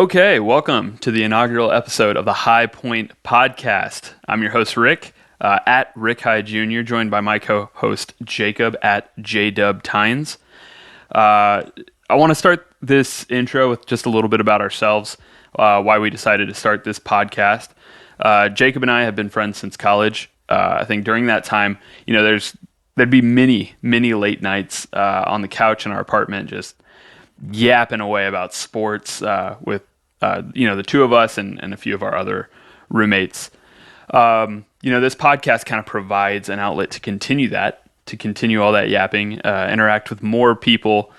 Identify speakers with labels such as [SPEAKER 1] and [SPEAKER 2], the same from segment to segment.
[SPEAKER 1] Okay, welcome to the inaugural episode of the High Point Podcast. I'm your host, Rick, at Rick High Jr., joined by my co-host, Jacob, at JDubTines. I want to start this intro with just a little bit about ourselves, why we decided to start this podcast. Jacob and I have been friends since college. I think during that time, there'd be many late nights on the couch in our apartment, just yapping away about sports with the two of us and a few of our other roommates. This podcast kind of provides an outlet to continue all that yapping, interact with more people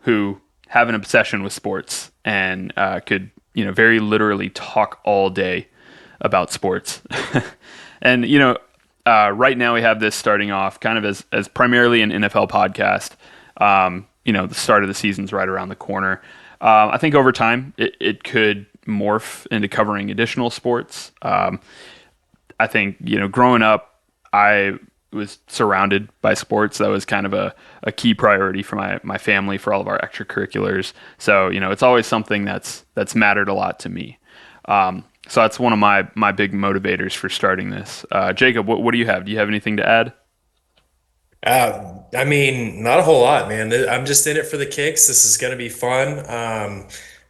[SPEAKER 1] who have an obsession with sports and could very literally talk all day about sports. And right now we have this starting off kind of as primarily an NFL podcast. The start of the season's right around the corner. I think over time it could morph into covering additional sports. I think, growing up, I was surrounded by sports. That was kind of a key priority for my family, for all of our extracurriculars. So, it's always something that's mattered a lot to me. So that's one of my big motivators for starting this. Jacob, what do you have? Do you have anything to add?
[SPEAKER 2] Not a whole lot, man. I'm just in it for the kicks. This is going to be fun.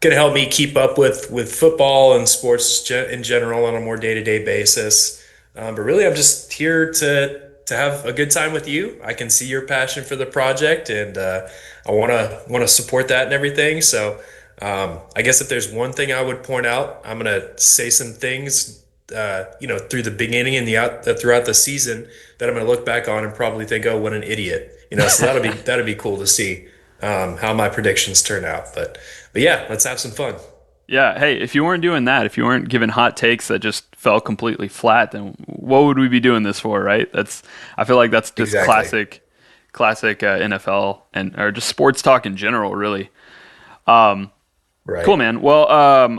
[SPEAKER 2] Going to help me keep up with football and sports in general on a more day-to-day basis. But really, I'm just here to have a good time with you. I can see your passion for the project, and I want to support that and everything. So, I guess if there's one thing I would point out, I'm going to say some things through the beginning and throughout the season that I'm going to look back on and probably think, oh, what an idiot. So that'll be cool to see how my predictions turn out. But yeah, let's have some fun.
[SPEAKER 1] Yeah. Hey, if you weren't doing that, if you weren't giving hot takes that just fell completely flat, then what would we be doing this for, right? I feel like that's just
[SPEAKER 2] Exactly.
[SPEAKER 1] classic NFL or just sports talk in general, really. Um, cool,
[SPEAKER 2] Right.
[SPEAKER 1] man. Well,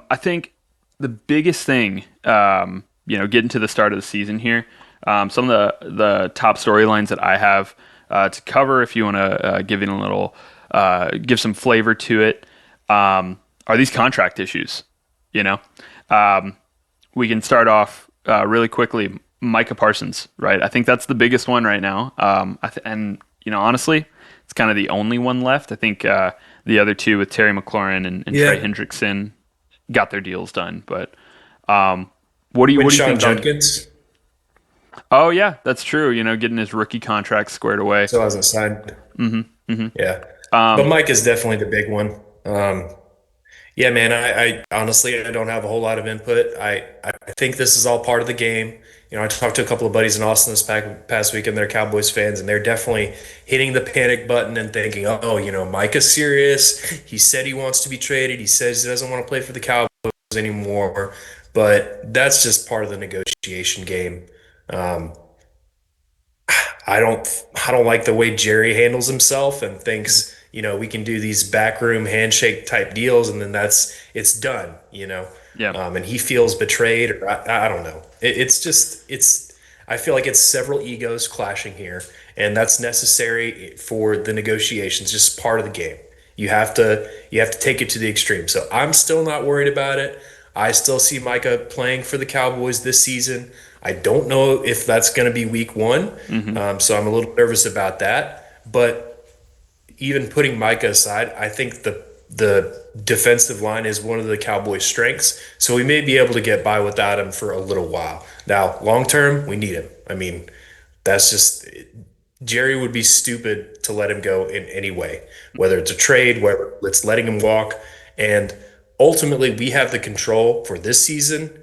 [SPEAKER 1] I think the biggest thing, getting to the start of the season here, some of the top storylines that I have to cover, if you want to give some flavor to it, are these contract issues. You know, um, we can start off really quickly. Micah Parsons, right? I think that's the biggest one right now. And honestly, it's kind of the only one left. I think the other two with Terry McLaurin and Trey
[SPEAKER 2] Yeah.
[SPEAKER 1] Hendrickson got their deals done. But um, what do you
[SPEAKER 2] Quinshon
[SPEAKER 1] think on?
[SPEAKER 2] Judkins
[SPEAKER 1] Oh yeah, that's true. Getting his rookie contract squared away.
[SPEAKER 2] still hasn't signed.
[SPEAKER 1] hmm hmm
[SPEAKER 2] Yeah. But
[SPEAKER 1] Um,
[SPEAKER 2] Mike is definitely the big one. Yeah, man, I honestly I don't have a whole lot of input. I think this is all part of the game. I talked to a couple of buddies in Austin this past week, and they're Cowboys fans, and they're definitely hitting the panic button and thinking, oh, Mike is serious. He said he wants to be traded. He says he doesn't want to play for the Cowboys anymore. But that's just part of the negotiation game. Um, I don't like the way Jerry handles himself and thinks, we can do these backroom handshake type deals and then it's done.
[SPEAKER 1] yeah,
[SPEAKER 2] And he feels betrayed or I don't know. It's I feel like it's several egos clashing here, and that's necessary for the negotiations, just part of the game. You have to take it to the extreme. So I'm still not worried about it. I still see Micah playing for the Cowboys this season. I don't know if that's going to be week one,
[SPEAKER 1] hmm
[SPEAKER 2] so I'm a little nervous about that. But even putting Micah aside, I think the defensive line is one of the Cowboys' strengths. So we may be able to get by without him for a little while. Now, long term, we need him. I mean, that's just Jerry would be stupid to let him go in any way, whether it's a trade, whether it's letting him walk. And ultimately, we have the control for this season,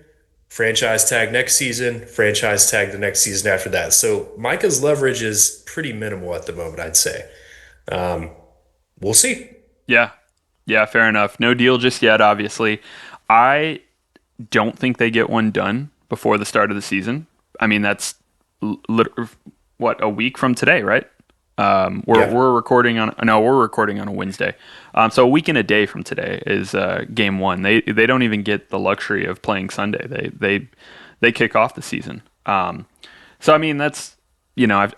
[SPEAKER 2] franchise tag next season, franchise tag the next season after that. So Micah's leverage is pretty minimal at the moment, I'd say. Um, we'll see.
[SPEAKER 1] yeah, yeah. Fair enough. No deal just yet. Obviously, I don't think they get one done before the start of the season. I mean, that's lit- what, a week from today, right? We're
[SPEAKER 2] Yeah.
[SPEAKER 1] we're recording on no, we're recording on a Wednesday. So a week and a day from today is game one. They don't even get the luxury of playing Sunday. They kick off the season. So I mean that's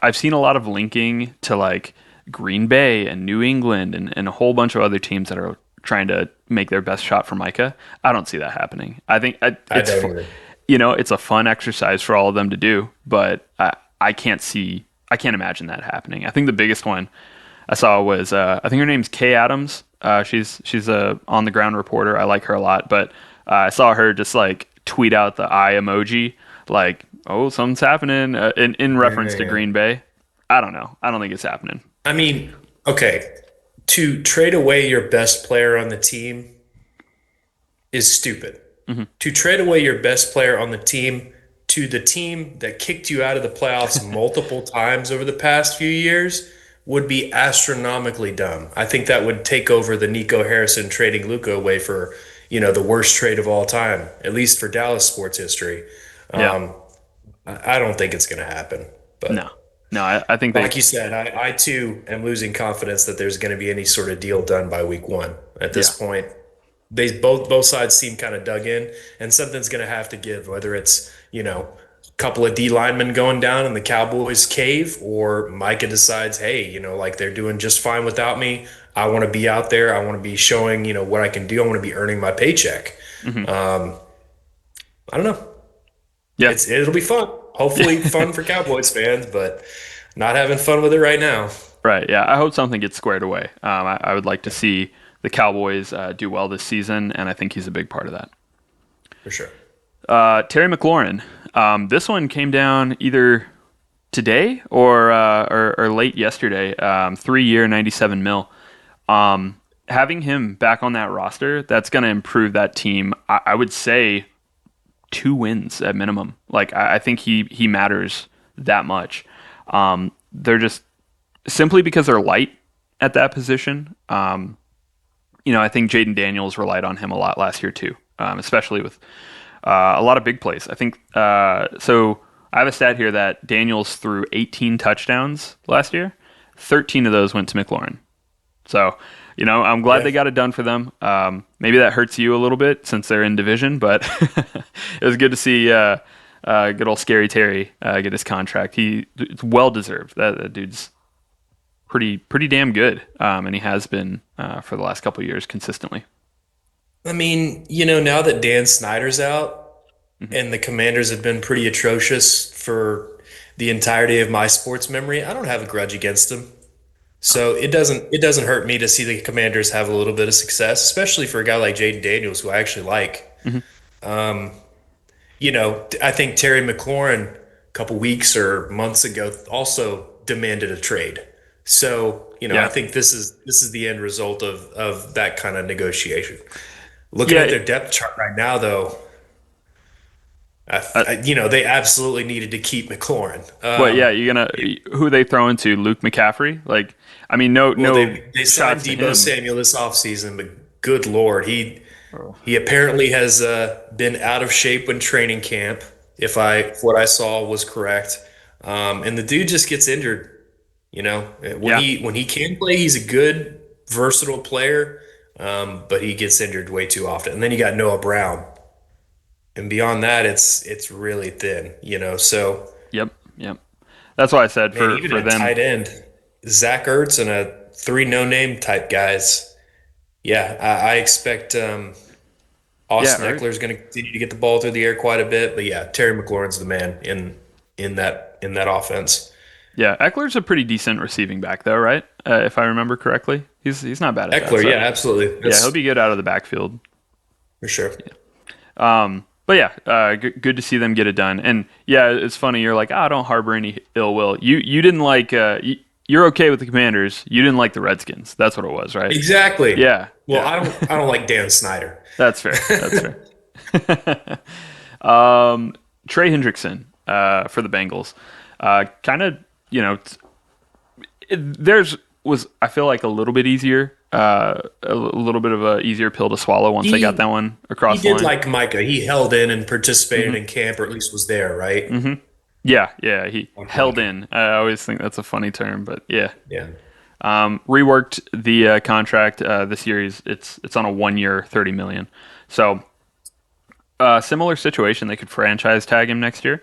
[SPEAKER 1] I've seen a lot of linking to like Green Bay and New England and a whole bunch of other teams that are trying to make their best shot for Micah. I don't see that happening. I think
[SPEAKER 2] I don't either.
[SPEAKER 1] it's a fun exercise for all of them to do, but I can't imagine that happening. I think the biggest one I saw was I think her name's Kay Adams. She's a on the ground reporter. I like her a lot, but I saw her just like tweet out the eye emoji, like, "Oh, something's happening," in reference to
[SPEAKER 2] Yeah.
[SPEAKER 1] Green Bay. I don't know. I don't think it's happening.
[SPEAKER 2] I mean, okay, to trade away your best player on the team is stupid. To trade away your best player on the team to the team that kicked you out of the playoffs multiple times over the past few years would be astronomically dumb. I think that would take over the Nico Harrison trading Luca away for, the worst trade of all time, at least for Dallas sports history.
[SPEAKER 1] Yeah.
[SPEAKER 2] Um, I don't think it's going to happen.
[SPEAKER 1] No.
[SPEAKER 2] But
[SPEAKER 1] No. I think they.
[SPEAKER 2] like you said, I too am losing confidence that there's going to be any sort of deal done by week one. At this
[SPEAKER 1] Yeah.
[SPEAKER 2] point, they both sides seem kind of dug in, and something's going to have to give. Whether it's a couple of D linemen going down in the Cowboys cave, or Micah decides, hey, like they're doing just fine without me. I want to be out there. I want to be showing what I can do. I want to be earning my paycheck.
[SPEAKER 1] Mhm.
[SPEAKER 2] I don't know.
[SPEAKER 1] Yeah.
[SPEAKER 2] It'll be fun. Hopefully, fun for Cowboys fans, but not having fun with it right now
[SPEAKER 1] Right. Yeah. I hope something gets squared away. I would like to see the Cowboys do well this season, and I think he's a big part of that.
[SPEAKER 2] for sure.
[SPEAKER 1] Terry McLaurin. This one came down either today or late yesterday. 3 year, 97 mil. Having him back on that roster, that's going to improve that team. I would say 2 wins at minimum. Like I think he matters that much. They're just simply because they're light at that position. I think Jaden Daniels relied on him a lot last year too, especially with a lot of big plays. I think so. I have a stat here that Daniels threw 18 touchdowns last year. 13 of those went to McLaurin. So, I'm glad
[SPEAKER 2] Yeah.
[SPEAKER 1] they got it done for them. Maybe that hurts you a little bit since they're in division, but it was good to see good old Scary Terry get his contract. It's well deserved. That dude's pretty damn good, and he has been for the last couple of years consistently.
[SPEAKER 2] I mean, now that Dan Snyder's out
[SPEAKER 1] Mhm.
[SPEAKER 2] and the Commanders have been pretty atrocious for the entirety of my sports memory, I don't have a grudge against them. So it doesn't hurt me to see the Commanders have a little bit of success, especially for a guy like Jaden Daniels, who I actually like.
[SPEAKER 1] Mhm.
[SPEAKER 2] I think Terry McLaurin a couple weeks or months ago also demanded a trade. So, I
[SPEAKER 1] Yeah,
[SPEAKER 2] think this is the end result of that kind of negotiation. Looking at
[SPEAKER 1] yeah,
[SPEAKER 2] their depth chart right now, though,
[SPEAKER 1] uh,
[SPEAKER 2] they absolutely needed to keep McLaurin.
[SPEAKER 1] but yeah, you're gonna who they throw into Luke McCaffrey? Like, I mean,
[SPEAKER 2] Well,
[SPEAKER 1] no
[SPEAKER 2] they signed
[SPEAKER 1] shots to
[SPEAKER 2] Debo
[SPEAKER 1] him.
[SPEAKER 2] Samuel this offseason, but good Lord,
[SPEAKER 1] Oh.
[SPEAKER 2] he apparently has been out of shape when training camp. If what I saw was correct, and the dude just gets injured. When
[SPEAKER 1] Yeah,
[SPEAKER 2] he can play, he's a good, versatile player, but he gets injured way too often. And then you got Noah Brown, and beyond that, it's really thin. So
[SPEAKER 1] yep. That's why I said
[SPEAKER 2] man,
[SPEAKER 1] for
[SPEAKER 2] even
[SPEAKER 1] for
[SPEAKER 2] a
[SPEAKER 1] them.
[SPEAKER 2] tight end, Zach Ertz and a three no name type guys. Yeah, I expect
[SPEAKER 1] Yeah,
[SPEAKER 2] Austin Eckler is going to continue to get the ball through the air quite a bit. But yeah, Terry McLaurin's the man in that offense.
[SPEAKER 1] yeah. Eckler's a pretty decent receiving back, though, right? If I remember correctly, he's not bad at that.
[SPEAKER 2] Eckler,
[SPEAKER 1] So
[SPEAKER 2] yeah, absolutely.
[SPEAKER 1] yeah, he'll
[SPEAKER 2] That's
[SPEAKER 1] be good out of the backfield.
[SPEAKER 2] for sure.
[SPEAKER 1] But yeah, good to see them get it done. And yeah, it's funny. You're like, don't harbor any ill will. You didn't like. You're okay with the Commanders. You didn't like the Redskins. That's what it was, right?
[SPEAKER 2] Exactly.
[SPEAKER 1] Yeah,
[SPEAKER 2] Well,
[SPEAKER 1] yeah.
[SPEAKER 2] I don't like Dan Snyder.
[SPEAKER 1] That's fair. That's fair. Trey Hendrickson for the Bengals. Kind of, theirs was I feel like a little bit easier, a little bit of a easier pill to swallow once they got that
[SPEAKER 2] He
[SPEAKER 1] one
[SPEAKER 2] he
[SPEAKER 1] across the
[SPEAKER 2] did
[SPEAKER 1] line.
[SPEAKER 2] like Micah. He held in and participated
[SPEAKER 1] Hmm.
[SPEAKER 2] in camp, or at least was there, right?
[SPEAKER 1] Yeah, he
[SPEAKER 2] Like
[SPEAKER 1] held
[SPEAKER 2] Micah.
[SPEAKER 1] in. I always think that's a funny term, but yeah.
[SPEAKER 2] Yeah.
[SPEAKER 1] Reworked the contract this year. It's on a 1 year, 30 million. So similar situation. They could franchise tag him next year.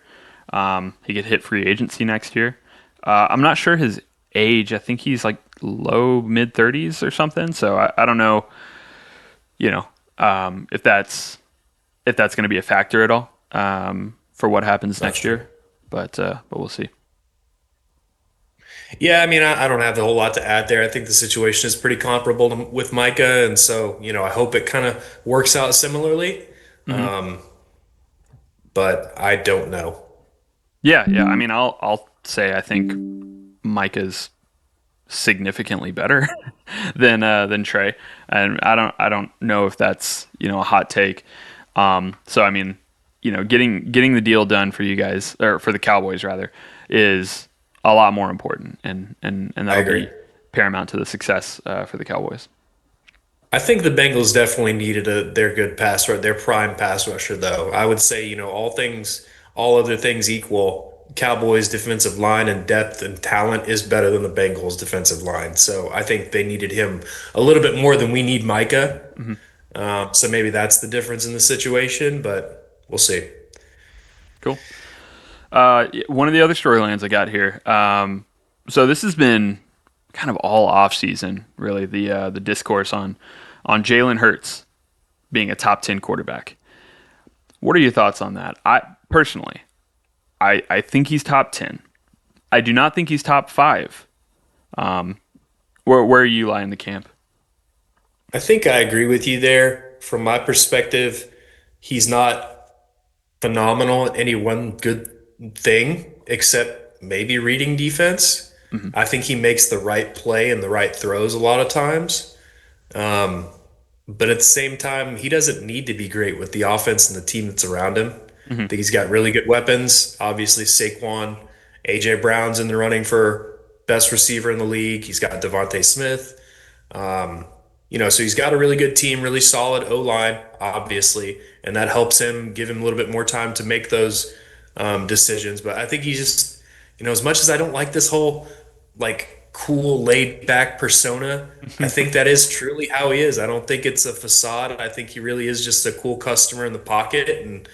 [SPEAKER 1] He could hit free agency next year. I'm not sure his age. I think he's like low mid 30s or something. So I don't know you know, if that's going to be a factor at all for what happens
[SPEAKER 2] That's
[SPEAKER 1] next
[SPEAKER 2] true.
[SPEAKER 1] year. But we'll see.
[SPEAKER 2] Yeah, I mean, I don't have a whole lot to add there. I think the situation is pretty comparable with Micah, and so I hope it kind of works out similarly.
[SPEAKER 1] Hmm.
[SPEAKER 2] But I don't know.
[SPEAKER 1] Yeah, yeah. I mean, I'll say I think Micah's significantly better than Trey, and I don't know if that's a hot take. So I mean, getting the deal done for you guys or for the Cowboys rather is a lot more important, and
[SPEAKER 2] I
[SPEAKER 1] that'll
[SPEAKER 2] agree.
[SPEAKER 1] be paramount to the success for the Cowboys.
[SPEAKER 2] I think the Bengals definitely needed their good pass rusher, their prime pass rusher, though. I would say, all other things equal, Cowboys' defensive line and depth and talent is better than the Bengals' defensive line. So I think they needed him a little bit more than we need Micah.
[SPEAKER 1] Hmm.
[SPEAKER 2] So maybe that's the difference in the situation, but we'll see.
[SPEAKER 1] Cool. One of the other storylines I got here. So this has been kind of all off season, really. The discourse on Jalen Hurts being a top 10 quarterback. What are your thoughts on that? I personally, I think he's top 10. I do not think he's top five. Where are you lying in the camp?
[SPEAKER 2] I think I agree with you there. From my perspective, he's not phenomenal at any one good thing, except maybe reading defense.
[SPEAKER 1] Hmm.
[SPEAKER 2] I think he makes the right play and the right throws a lot of times. Um, but at the same time, he doesn't need to be great with the offense and the team that's around him.
[SPEAKER 1] Hmm.
[SPEAKER 2] I think he's got really good weapons. Obviously, Saquon, AJ Brown's in the running for best receiver in the league. He's got Devontae Smith. So he's got a really good team, really solid O line, obviously, and that helps him give him a little bit more time to make those decisions. But I think he just, as much as I don't like this whole like cool, laid back persona, I think that is truly how he is. I don't think it's a facade. I think he really is just a cool customer in the pocket, and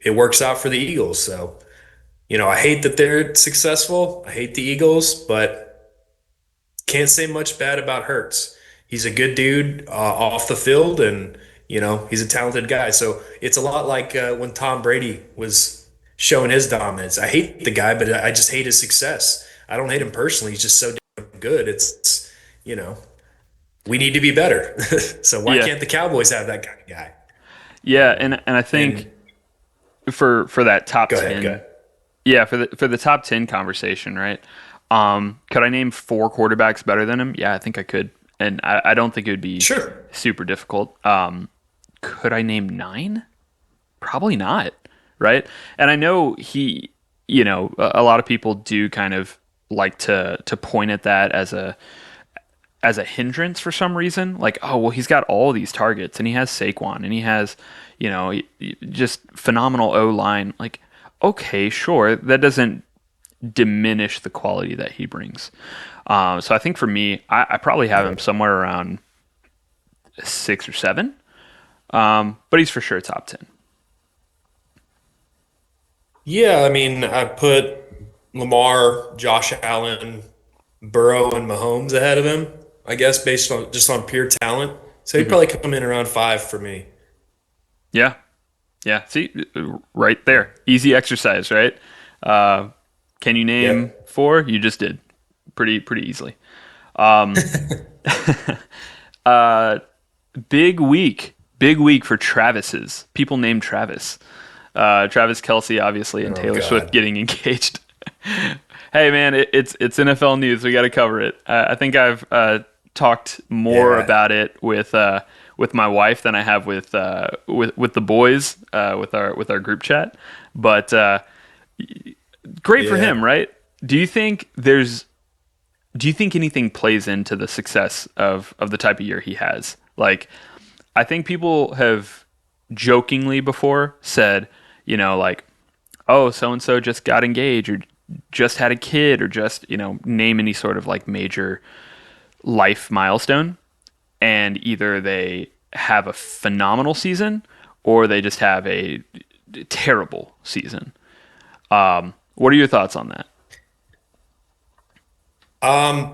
[SPEAKER 2] it works out for the Eagles. So I hate that they're successful. I hate the Eagles, but can't say much bad about Hertz. He's a good dude off the field, and he's a talented guy. So it's a lot like when Tom Brady was showing his dominance. I hate the guy, but I just hate his success. I don't hate him personally. He's just so damn good. It's you know we need to be better. So why
[SPEAKER 1] Yeah,
[SPEAKER 2] can't the Cowboys have that kind of guy?
[SPEAKER 1] yeah, and I
[SPEAKER 2] And
[SPEAKER 1] think for that top
[SPEAKER 2] go ahead, go
[SPEAKER 1] 10,
[SPEAKER 2] ahead.
[SPEAKER 1] yeah, for the top 10 conversation, right? Could I name four quarterbacks better than him? Yeah, I think I could, and I don't think it would be
[SPEAKER 2] Sure.
[SPEAKER 1] super difficult. Could I name nine? Probably not, right? And I know a lot of people do kind of like to point at that as a hindrance for some reason. Like, oh well, he's got all these targets, and he has Saquon, and he has just phenomenal O line. Like, okay, sure, that doesn't diminish the quality that he brings. So I think for me, I probably have him
[SPEAKER 2] Right.
[SPEAKER 1] somewhere around 6 or 7, but he's for sure top 10.
[SPEAKER 2] Yeah, I mean, I put Lamar, Josh Allen, Burrow, and Mahomes ahead of him, I guess, based on just on pure talent. So he'd
[SPEAKER 1] Hmm.
[SPEAKER 2] probably come in around five for me.
[SPEAKER 1] Yeah, yeah. See, right
[SPEAKER 2] Yeah.
[SPEAKER 1] there, easy exercise, right? Uh, can you name
[SPEAKER 2] Yep.
[SPEAKER 1] four? You just did, pretty easily. Big week for Travis's. People named Travis. Travis Kelsey, obviously, and
[SPEAKER 2] Oh
[SPEAKER 1] Taylor Swift
[SPEAKER 2] God.
[SPEAKER 1] getting engaged. Hey man, it's NFL news. We got to cover it. I think I've talked more
[SPEAKER 2] Yeah.
[SPEAKER 1] about it with my wife than I have with the boys with our group chat. But great for
[SPEAKER 2] Yeah.
[SPEAKER 1] him, right? Do you think there's do you think anything plays into the success of the type of year he has? Like, I think people have jokingly before said, like, oh, so and so just got engaged or just had a kid or just, name any sort of like major life milestone. And either they have a phenomenal season or they just have a terrible season. What are your thoughts on that?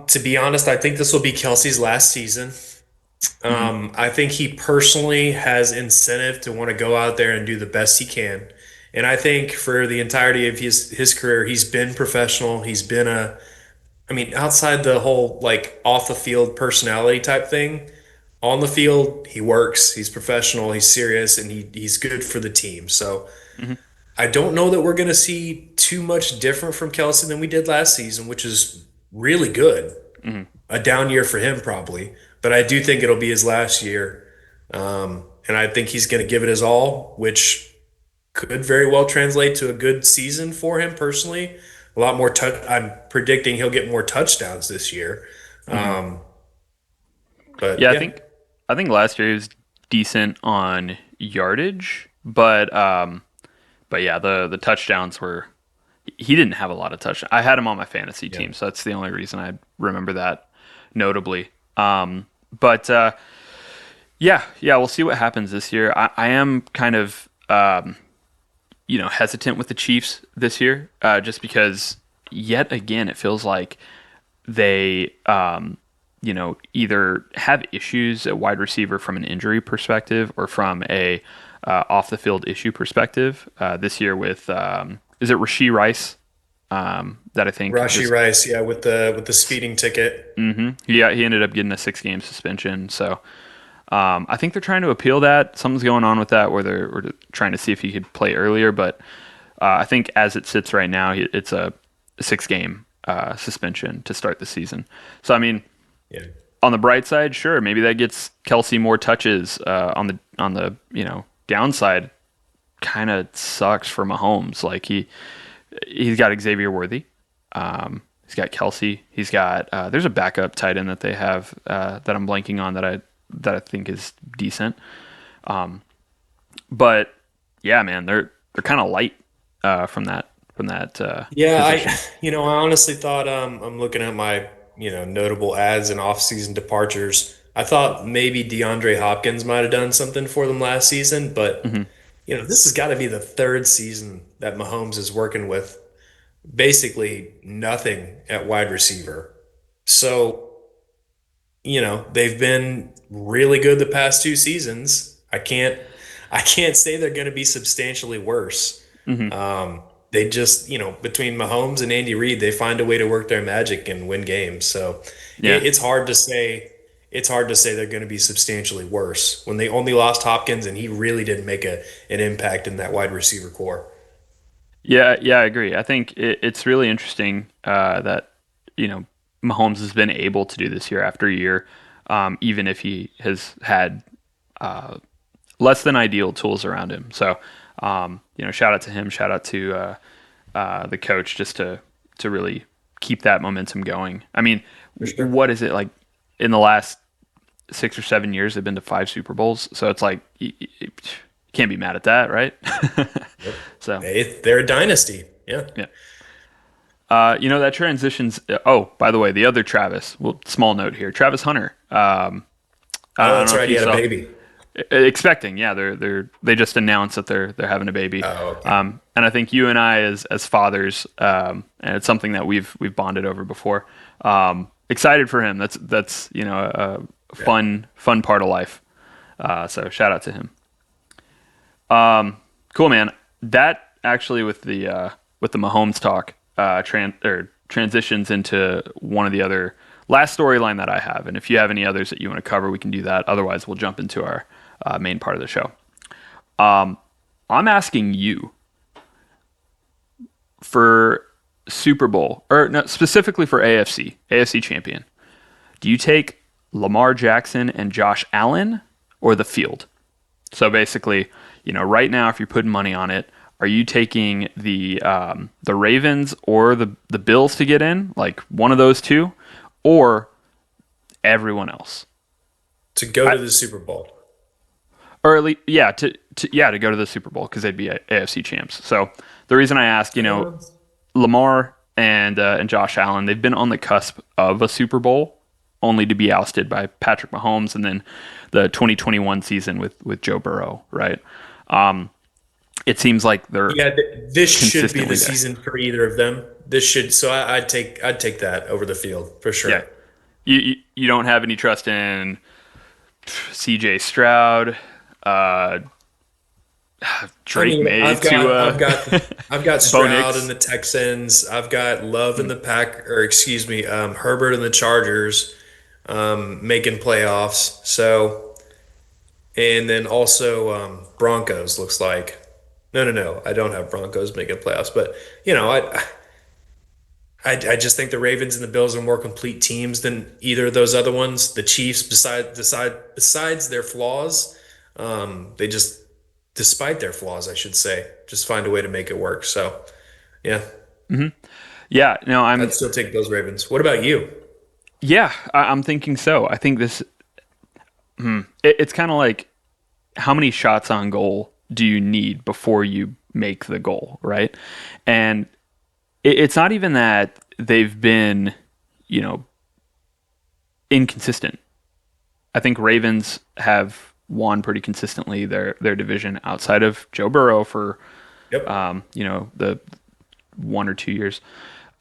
[SPEAKER 2] To be honest, I think this will be Kelsey's last season.
[SPEAKER 1] Hmm.
[SPEAKER 2] I think he personally has incentive to want to go out there and do the best he can. And I think for the entirety of his career, he's been professional. He's been I mean, outside the whole like off the field personality type thing, on the field, he works, he's professional, he's serious, and he's good for the team. So
[SPEAKER 1] Hmm.
[SPEAKER 2] I don't know that we're going to see too much different from Kelsey than we did last season, which is really good.
[SPEAKER 1] Hmm.
[SPEAKER 2] A down year for him, probably, but I do think it'll be his last year. And I think he's going to give it his all, which could very well translate to a good season for him personally. A lot more touch. I'm predicting he'll get more touchdowns this year.
[SPEAKER 1] Hmm.
[SPEAKER 2] Um, but
[SPEAKER 1] Yeah,
[SPEAKER 2] yeah,
[SPEAKER 1] I think last year he was decent on yardage, but yeah, the touchdowns were he didn't have a lot of touchdowns. I had him on my fantasy
[SPEAKER 2] yeah,
[SPEAKER 1] team, so that's the only reason I remember that notably. But yeah, we'll see what happens this year. I am kind of hesitant with the Chiefs this year, just because yet again it feels like they either have issues at wide receiver from an injury perspective or from a off the field issue perspective. This year with is it Rasheed Rice that I think
[SPEAKER 2] Rashi
[SPEAKER 1] just
[SPEAKER 2] Rice, yeah, with the speeding ticket.
[SPEAKER 1] he ended up getting a 6 game suspension. So I think they're trying to appeal that. Something's going on with that where they're trying to see if he could play earlier. But I think as it sits right now, it's a 6 game suspension to start the season. So I mean,
[SPEAKER 2] Yeah,
[SPEAKER 1] on the bright side, sure, maybe that gets Kelsey more touches. On the downside, kind of sucks for Mahomes. Like he's got Xavier Worthy. He's got Kelsey. He's got there's a backup tight end that they have that I'm blanking on that I think is decent. But yeah, man, they're kind of light from that
[SPEAKER 2] yeah.
[SPEAKER 1] position.
[SPEAKER 2] I honestly thought I'm looking at my notable ads and off-season departures. I thought maybe DeAndre Hopkins might have done something for them last season, but
[SPEAKER 1] Hmm.
[SPEAKER 2] this has got to be the third season that Mahomes is working with basically nothing at wide receiver. So, they've been really good the past two seasons. I can't say they're going to be substantially worse.
[SPEAKER 1] Hmm.
[SPEAKER 2] They just, between Mahomes and Andy Reid, they find a way to work their magic and win games. So
[SPEAKER 1] Yeah.
[SPEAKER 2] it's hard to say. It's hard to say they're going to be substantially worse when they only lost Hopkins and he really didn't make an impact in that wide receiver core.
[SPEAKER 1] Yeah, I agree. I think it's really interesting that Mahomes has been able to do this year after year, even if he has had less than ideal tools around him. So, shout out to him. Shout out to the coach just to really keep that momentum going. I mean,
[SPEAKER 2] For sure.
[SPEAKER 1] what is it like in the last 6 or 7 years? They've been to 5 Super Bowls, so it's like you can't be mad at that, right?
[SPEAKER 2] Yep.
[SPEAKER 1] So.
[SPEAKER 2] They're a dynasty. Yeah.
[SPEAKER 1] Yeah. That transitions. Oh, by the way, the other Travis. Well, small note here. Travis Hunter.
[SPEAKER 2] Oh,
[SPEAKER 1] I don't
[SPEAKER 2] that's
[SPEAKER 1] know if
[SPEAKER 2] right.
[SPEAKER 1] you
[SPEAKER 2] He had a
[SPEAKER 1] saw.
[SPEAKER 2] baby.
[SPEAKER 1] Expecting, yeah, they just announced that they're having a baby.
[SPEAKER 2] Oh, okay.
[SPEAKER 1] And I think you and I, as fathers, and it's something that we've bonded over before. Excited for him. That's a
[SPEAKER 2] Yeah.
[SPEAKER 1] fun part of life. So shout out to him. Cool, man. That actually with the Mahomes talk transitions into one of the other last storyline that I have. And if you have any others that you want to cover, we can do that. Otherwise, we'll jump into our main part of the show. I'm asking you for Super Bowl or no, specifically for AFC champion. Do you take Lamar Jackson and Josh Allen or the field? So basically, right now, if you're putting money on it, are you taking the Ravens or the Bills to get in, like one of those two, or everyone else?
[SPEAKER 2] To go
[SPEAKER 1] I,
[SPEAKER 2] to the Super Bowl.
[SPEAKER 1] or at least, yeah, to go to the Super Bowl because they'd be AFC champs. So the reason I ask,
[SPEAKER 2] Uh,
[SPEAKER 1] Lamar and Josh Allen, they've been on the cusp of a Super Bowl, only to be ousted by Patrick Mahomes, and then the 2021 season with Joe Burrow, right? It seems like they're
[SPEAKER 2] yeah, this should be the
[SPEAKER 1] consistently there.
[SPEAKER 2] season for either of them. This should, so I'd take that over the field for
[SPEAKER 1] Yeah,
[SPEAKER 2] sure.
[SPEAKER 1] you don't have any trust in. C.J. Stroud, uh,
[SPEAKER 2] I
[SPEAKER 1] Drake
[SPEAKER 2] mean,
[SPEAKER 1] May
[SPEAKER 2] I've
[SPEAKER 1] to
[SPEAKER 2] got I've got I've got
[SPEAKER 1] Bo
[SPEAKER 2] Stroud and
[SPEAKER 1] Nix.
[SPEAKER 2] the Texans. I've got Love and
[SPEAKER 1] Hmm.
[SPEAKER 2] the Herbert and the Chargers making playoffs. So, and then also Broncos looks like. No, no, no. I don't have Broncos making playoffs, but you know, I just think the Ravens and the Bills are more complete teams than either of those other ones. The Chiefs, besides their flaws, they just, despite their flaws, I should say, just find a way to make it work. So, yeah,
[SPEAKER 1] Yeah, no,
[SPEAKER 2] I'd still take those Ravens. What about you?
[SPEAKER 1] I'm thinking so. I think it's kind of like how many shots on goal do you need before you make the goal, right? And it's not even that they've been, you know, inconsistent. I think Ravens have won pretty consistently their division outside of Joe Burrow for
[SPEAKER 2] Yep.
[SPEAKER 1] the 1 or 2 years.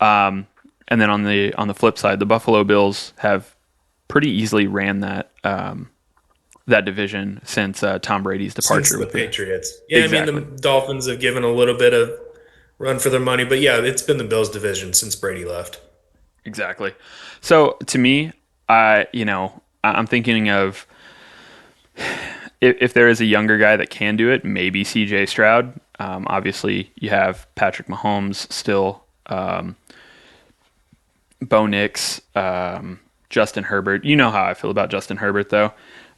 [SPEAKER 1] And then on the flip side, the Buffalo Bills have pretty easily ran that division since Tom Brady's
[SPEAKER 2] Since
[SPEAKER 1] departure
[SPEAKER 2] the
[SPEAKER 1] with the
[SPEAKER 2] Patriots. Yeah, I mean, the
[SPEAKER 1] exactly
[SPEAKER 2] Dolphins have given a little bit of run for their money, but yeah, it's been the Bills division since Brady left.
[SPEAKER 1] exactly. So to me, I'm thinking of if there is a younger guy that can do it, maybe C.J. Stroud. Obviously, you have Patrick Mahomes still, Bo Nix, Justin Herbert. You know how I feel about Justin Herbert, though.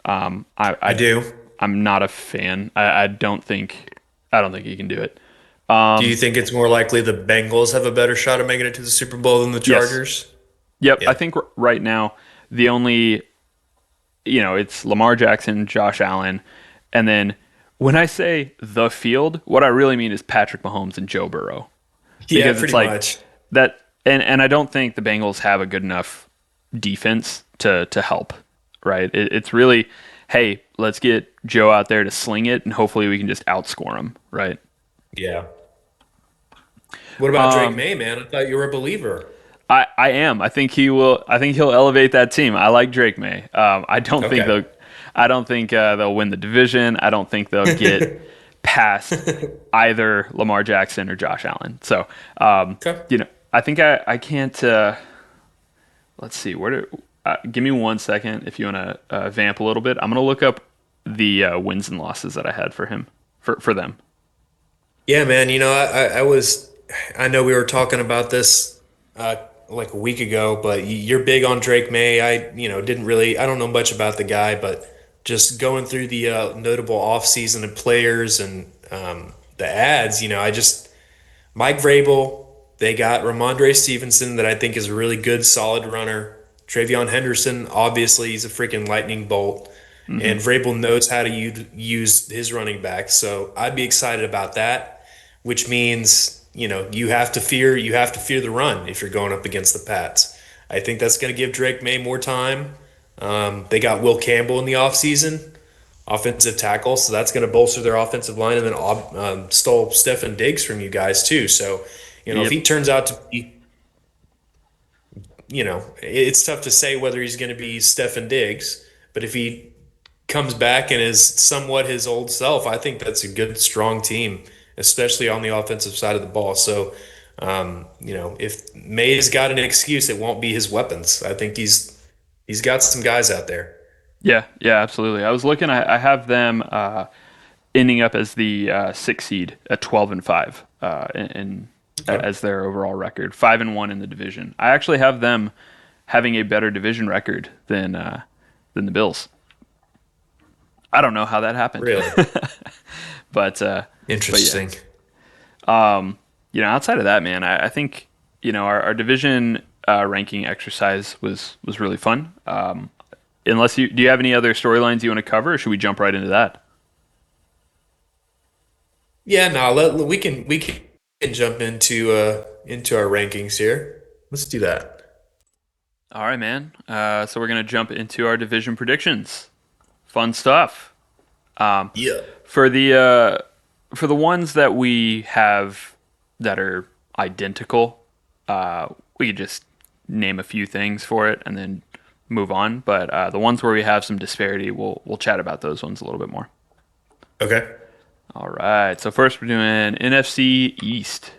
[SPEAKER 1] Um, I,
[SPEAKER 2] I
[SPEAKER 1] I
[SPEAKER 2] do.
[SPEAKER 1] I'm not a fan. I don't think he can do it.
[SPEAKER 2] Do you think it's more likely the Bengals have a better shot of making it to the Super Bowl than the
[SPEAKER 1] Yes.
[SPEAKER 2] Chargers?
[SPEAKER 1] Yep. I
[SPEAKER 2] Yeah.
[SPEAKER 1] think right now the only it's Lamar Jackson, Josh Allen, and then when I say the field, what I really mean is Patrick Mahomes and Joe Burrow
[SPEAKER 2] Yeah,
[SPEAKER 1] because it's
[SPEAKER 2] pretty
[SPEAKER 1] like
[SPEAKER 2] much.
[SPEAKER 1] that, and I don't think the Bengals have a good enough defense to help. Right? It's really, hey, let's get Joe out there to sling it, and hopefully we can just outscore him. Right?
[SPEAKER 2] Yeah. What about Drake May, man? I thought you were a believer.
[SPEAKER 1] I am. I think he will. I think he'll elevate that team. I like Drake May.
[SPEAKER 2] Okay.
[SPEAKER 1] I don't think they'll win the division. I don't think they'll get past either Lamar Jackson or Josh Allen. So,
[SPEAKER 2] Okay.
[SPEAKER 1] I think I can't. Let's see. Give me 1 second if you want to vamp a little bit. I'm gonna look up the wins and losses that I had for him for them.
[SPEAKER 2] Yeah, man. I know we were talking about this like a week ago, but you're big on Drake May. I don't know much about the guy, but just going through the notable offseason of players and the ads, Mike Vrabel, they got Ramondre Stevenson that I think is a really good, solid runner. Travion Henderson, obviously, he's a freaking lightning bolt.
[SPEAKER 1] Hmm.
[SPEAKER 2] And Vrabel knows how to use his running back. So I'd be excited about that, which means, you have to fear the run if you're going up against the Pats. I think that's going to give Drake May more time. They got Will Campbell in the offseason, offensive tackle, so that's going to bolster their offensive line, and then stole Stefan Diggs from you guys too. So, if
[SPEAKER 1] Yep.
[SPEAKER 2] he turns out to be, it's tough to say whether he's going to be Stefan Diggs, but if he comes back and is somewhat his old self, I think that's a good, strong team, especially on the offensive side of the ball. So, if May's got an excuse, it won't be his weapons. I think he's got some guys out there.
[SPEAKER 1] Yeah. Yeah. Absolutely. I was looking. I have them. Ending up as the sixth seed at 12-5
[SPEAKER 2] Okay.
[SPEAKER 1] as their overall record, 5-1 in the division. I actually have them having a better division record than the Bills. I don't know how that happened,
[SPEAKER 2] Really
[SPEAKER 1] but yeah,
[SPEAKER 2] interesting.
[SPEAKER 1] outside of that, man, I think our division ranking exercise was really fun. Unless do you have any other storylines you want to cover, or should we jump right into that?
[SPEAKER 2] Yeah, no, we can jump into our rankings here. Let's do that.
[SPEAKER 1] All right, man. So we're gonna jump into our division predictions. Fun stuff. Um,
[SPEAKER 2] Yeah.
[SPEAKER 1] for the for the ones that we have that are identical, we could just name a few things for it, and then move on. But the ones where we have some disparity, we'll chat about those ones a little bit more.
[SPEAKER 2] Okay.
[SPEAKER 1] All right. So first we're doing NFC East.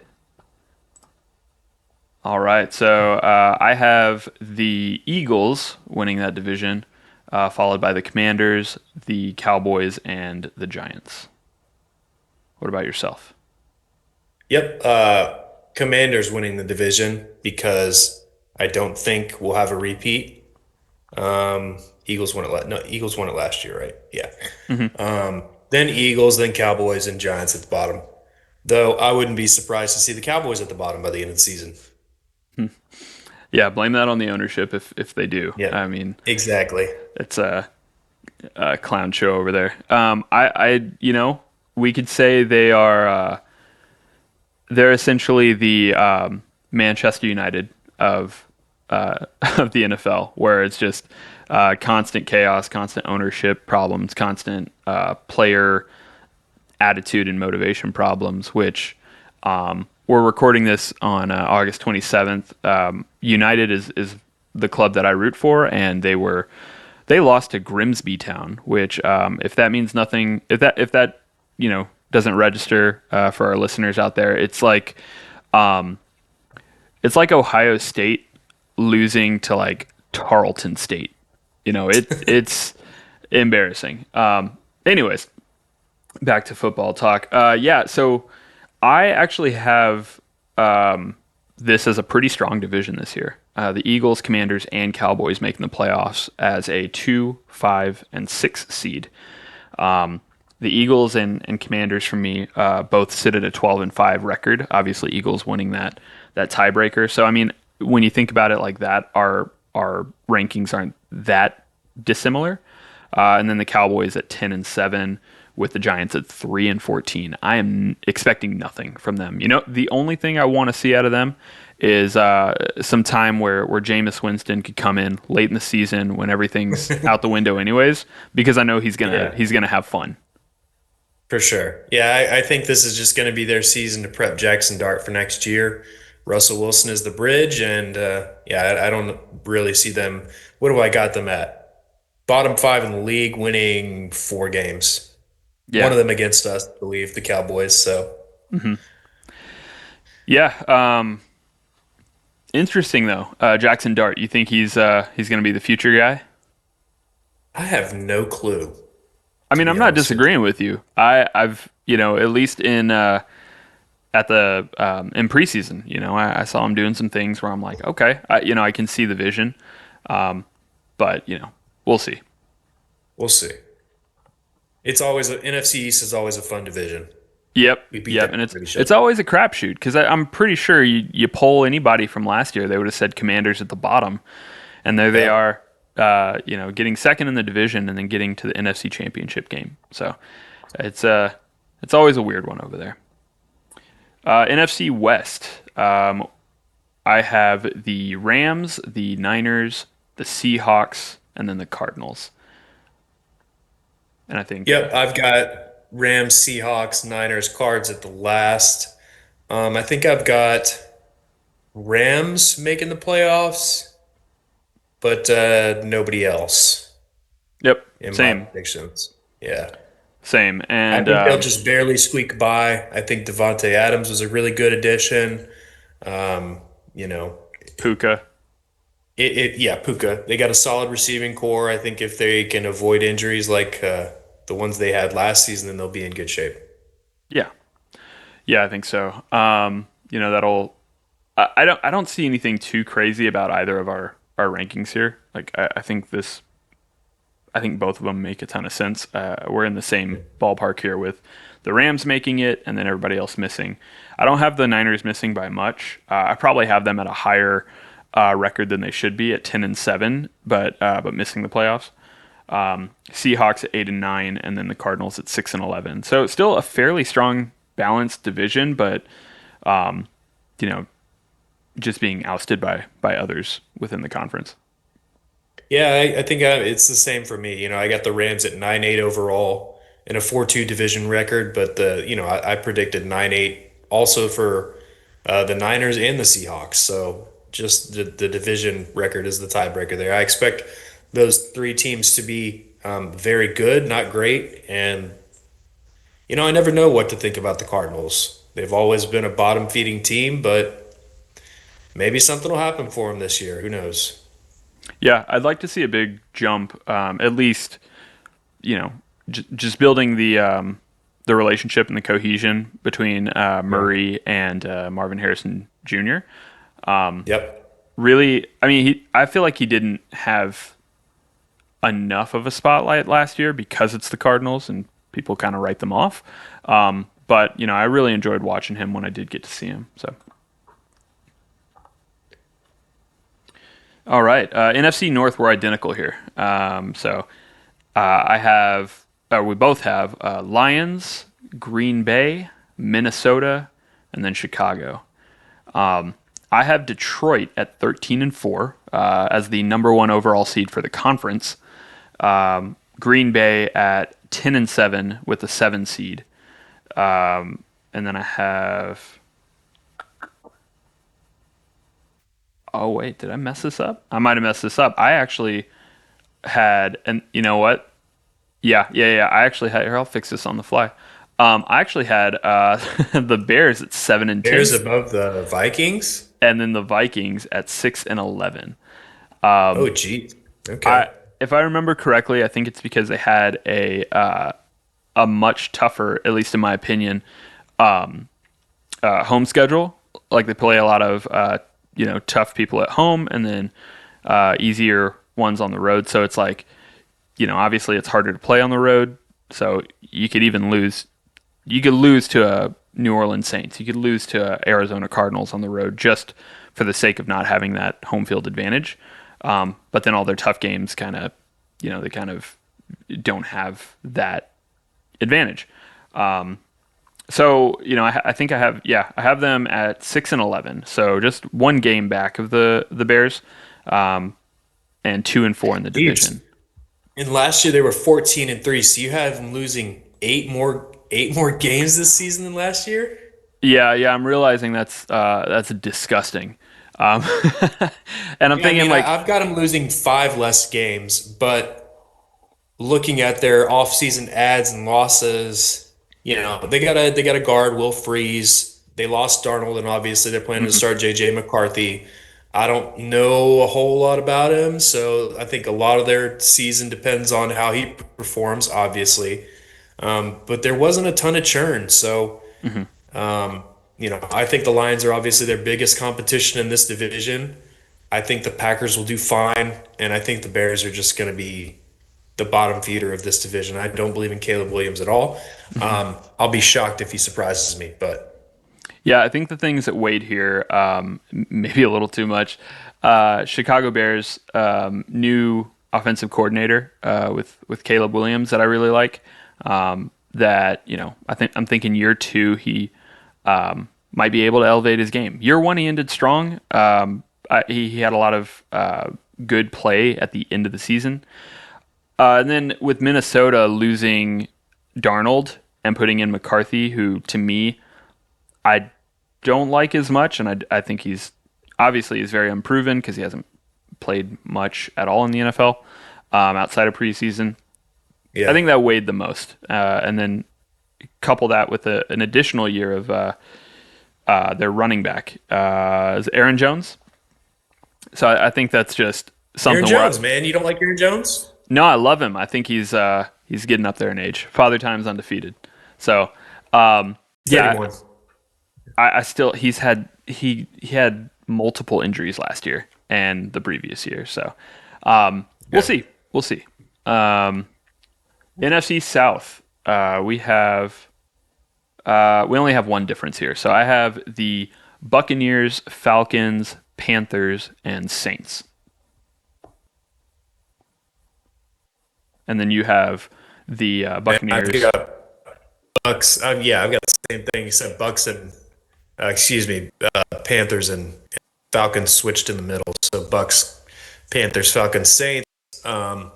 [SPEAKER 1] All right. So I have the Eagles winning that division, followed by the Commanders, the Cowboys, and the Giants. What about yourself?
[SPEAKER 2] Yep. Commanders winning the division because I don't think we'll have a repeat. Eagles won it. No, Eagles won it last year, right? Yeah.
[SPEAKER 1] Hmm.
[SPEAKER 2] Then Eagles, then Cowboys, and Giants at the bottom. Though I wouldn't be surprised to see the Cowboys at the bottom by the end of the season.
[SPEAKER 1] Yeah, blame that on the ownership if they do.
[SPEAKER 2] Yeah,
[SPEAKER 1] I mean,
[SPEAKER 2] exactly.
[SPEAKER 1] it's a clown show over there. We could say they're essentially the Manchester United of of the NFL, where it's just constant chaos, constant ownership problems, constant player attitude and motivation problems. Which we're recording this on August 27th. United is the club that I root for, and they lost to Grimsby Town, which if that means nothing, if that doesn't register for our listeners out there, it's like Ohio State losing to like Tarleton State. It's embarrassing. Anyways, back to football talk. Yeah, so I actually have this as a pretty strong division this year. The Eagles, Commanders, and Cowboys making the playoffs as a 2, 5, and 6 seed. The Eagles and Commanders for me both sit at a 12-5 record. Obviously, Eagles winning that tiebreaker. So I mean, when you think about it like that, our rankings aren't that dissimilar. And then the Cowboys at 10-7 with the Giants at 3-14. I am expecting nothing from them. The only thing I want to see out of them is some time where Jameis Winston could come in late in the season when everything's out the window anyways, because I know
[SPEAKER 2] Yeah,
[SPEAKER 1] he's gonna have fun.
[SPEAKER 2] for sure. Yeah, I think this is just going to be their season to prep Jackson Dart for next year. Russell Wilson is the bridge, and yeah, I don't really see them. What do I got them at? Bottom five in the league, winning 4 games. One
[SPEAKER 1] Yeah.
[SPEAKER 2] of them against us, I believe, the Cowboys. So
[SPEAKER 1] Hmm. Yeah. Interesting though. Jackson Dart. You think he's gonna be the future guy?
[SPEAKER 2] I have no clue,
[SPEAKER 1] I
[SPEAKER 2] to
[SPEAKER 1] mean,
[SPEAKER 2] be
[SPEAKER 1] I'm not
[SPEAKER 2] honest with you.
[SPEAKER 1] disagreeing with you. I've at least in at the in preseason, I saw him doing some things where I'm like, okay, I can see the vision, but we'll see.
[SPEAKER 2] We'll see. It's always NFC East is always a fun division.
[SPEAKER 1] Yep,
[SPEAKER 2] We beat
[SPEAKER 1] yep,
[SPEAKER 2] that
[SPEAKER 1] and it's
[SPEAKER 2] pretty
[SPEAKER 1] it's
[SPEAKER 2] shut.
[SPEAKER 1] always a crapshoot because I'm pretty sure you poll anybody from last year, they would have said Commanders at the bottom, and there they
[SPEAKER 2] Yep.
[SPEAKER 1] are, getting second in the division and then getting to the NFC Championship game. So it's it's always a weird one over there. NFC West. I have the Rams, the Niners, the Seahawks, and then the Cardinals. And I think,
[SPEAKER 2] Yep. I've got Rams, Seahawks, Niners, Cards at the last. I think I've got Rams making the playoffs, but nobody else
[SPEAKER 1] yep,
[SPEAKER 2] in my
[SPEAKER 1] same,
[SPEAKER 2] predictions. Yeah.
[SPEAKER 1] same.
[SPEAKER 2] I
[SPEAKER 1] And
[SPEAKER 2] think they'll just barely squeak by. I think Devontae Adams was a really good addition. Um, you know,
[SPEAKER 1] Puka.
[SPEAKER 2] yeah, Puka. They got a solid receiving core. I think if they can avoid injuries like the ones they had last season, then they'll be in good shape.
[SPEAKER 1] Yeah, yeah, I think so. That'll. I don't see anything too crazy about either of our rankings here. Like I think both of them make a ton of sense. We're in the same ballpark here with the Rams making it and then everybody else missing. I don't have the Niners missing by much. I probably have them at a higher record than they should be at 10-7, but missing the playoffs. Seahawks at 8-9, and then the Cardinals at 6-11. So still a fairly strong, balanced division, but you know, just being ousted by others within the conference.
[SPEAKER 2] Yeah, I think it's the same for me. I got the Rams at 9-8 overall and a 4-2 division record, but I predicted 9-8 also for the Niners and the Seahawks. So just the division record is the tiebreaker there. I expect those three teams to be very good, not great. And, I never know what to think about the Cardinals. They've always been a bottom feeding team, but maybe something will happen for them this year. Who knows?
[SPEAKER 1] Yeah, I'd like to see a big jump, at least, you know, just building the relationship and the cohesion between
[SPEAKER 2] Yeah.
[SPEAKER 1] Murray and Marvin Harrison Jr.
[SPEAKER 2] Yep.
[SPEAKER 1] Really, I mean, I feel like he didn't have enough of a spotlight last year because it's the Cardinals and people kind of write them off. But I really enjoyed watching him when I did get to see him. So, all right, NFC North, we're identical here. I have, we both have Lions, Green Bay, Minnesota, and then Chicago. I have Detroit at 13-4 as the number one overall seed for the conference. Green Bay at 10-7 with the 7 seed. And then I have. Oh wait, did I mess this up? I might have messed this up. I actually had, and you know what? Yeah. I actually had. Here, I'll fix this on the fly. I actually had the Bears at 7-10,
[SPEAKER 2] Bears above the Vikings?
[SPEAKER 1] and then the Vikings at 6-11.
[SPEAKER 2] Oh, geez. Okay.
[SPEAKER 1] I, if I remember correctly, I think it's because they had a much tougher, at least in my opinion, home schedule. Like they play a lot of tough people at home, and then easier ones on the road. So it's like obviously it's harder to play on the road. So you could even lose. You could lose to a New Orleans Saints. You could lose to a Arizona Cardinals on the road just for the sake of not having that home field advantage. But then all their tough games kind of, they kind of don't have that advantage. I think I have them at 6-11. So just one game back of the Bears, and 2-4 in the
[SPEAKER 2] Jeez.
[SPEAKER 1] division.
[SPEAKER 2] And last year they were 14-3, so you have them losing eight more games this season than last year?
[SPEAKER 1] Yeah. I'm realizing that's disgusting. Um, and I'm
[SPEAKER 2] Yeah, I
[SPEAKER 1] thinking
[SPEAKER 2] mean,
[SPEAKER 1] like,
[SPEAKER 2] I've got them losing five less games, but looking at their offseason ads and losses, they got a guard, Will Freeze. They lost Darnold, and obviously they're planning to
[SPEAKER 1] mhm,
[SPEAKER 2] start JJ McCarthy. I don't know a whole lot about him, so I think a lot of their season depends on how he performs, obviously. But there wasn't a ton of churn, so
[SPEAKER 1] mhm.
[SPEAKER 2] I think the Lions are obviously their biggest competition in this division. I think the Packers will do fine, and I think the Bears are just going to be the bottom feeder of this division. I don't believe in Caleb Williams at all. I'll be shocked if he surprises me, but
[SPEAKER 1] Yeah, I think the things that weighed here, maybe a little too much. Chicago Bears new offensive coordinator with Caleb Williams that I really like. That I'm thinking year two he might be able to elevate his game. Year one he ended strong. He had a lot of good play at the end of the season. And then with Minnesota losing Darnold and putting in McCarthy, who to me I don't like as much, and I think he's very unproven because he hasn't played much at all in the NFL outside of preseason. I
[SPEAKER 2] yeah.
[SPEAKER 1] think that weighed the most, and then couple that with an additional year of their running back, is Aaron Jones. So I think that's just
[SPEAKER 2] Aaron
[SPEAKER 1] something where
[SPEAKER 2] Jones, man. You don't like Aaron Jones?
[SPEAKER 1] no, I love him. I think he's getting up there in age. Father time's undefeated. So um,
[SPEAKER 2] Not
[SPEAKER 1] yeah,
[SPEAKER 2] anymore.
[SPEAKER 1] I still he had multiple injuries last year and the previous year. So we'll
[SPEAKER 2] Yeah.
[SPEAKER 1] see. We'll see. Um, NFC South, we only have one difference here. So I have the Buccaneers, Falcons, Panthers, and Saints, and then you have the
[SPEAKER 2] And I've
[SPEAKER 1] Buccaneers.
[SPEAKER 2] got Bucks. Yeah, I've got the same thing except Bucks and excuse me, Panthers and Falcons switched in the middle. So Bucks, Panthers, Falcons, Saints. Um,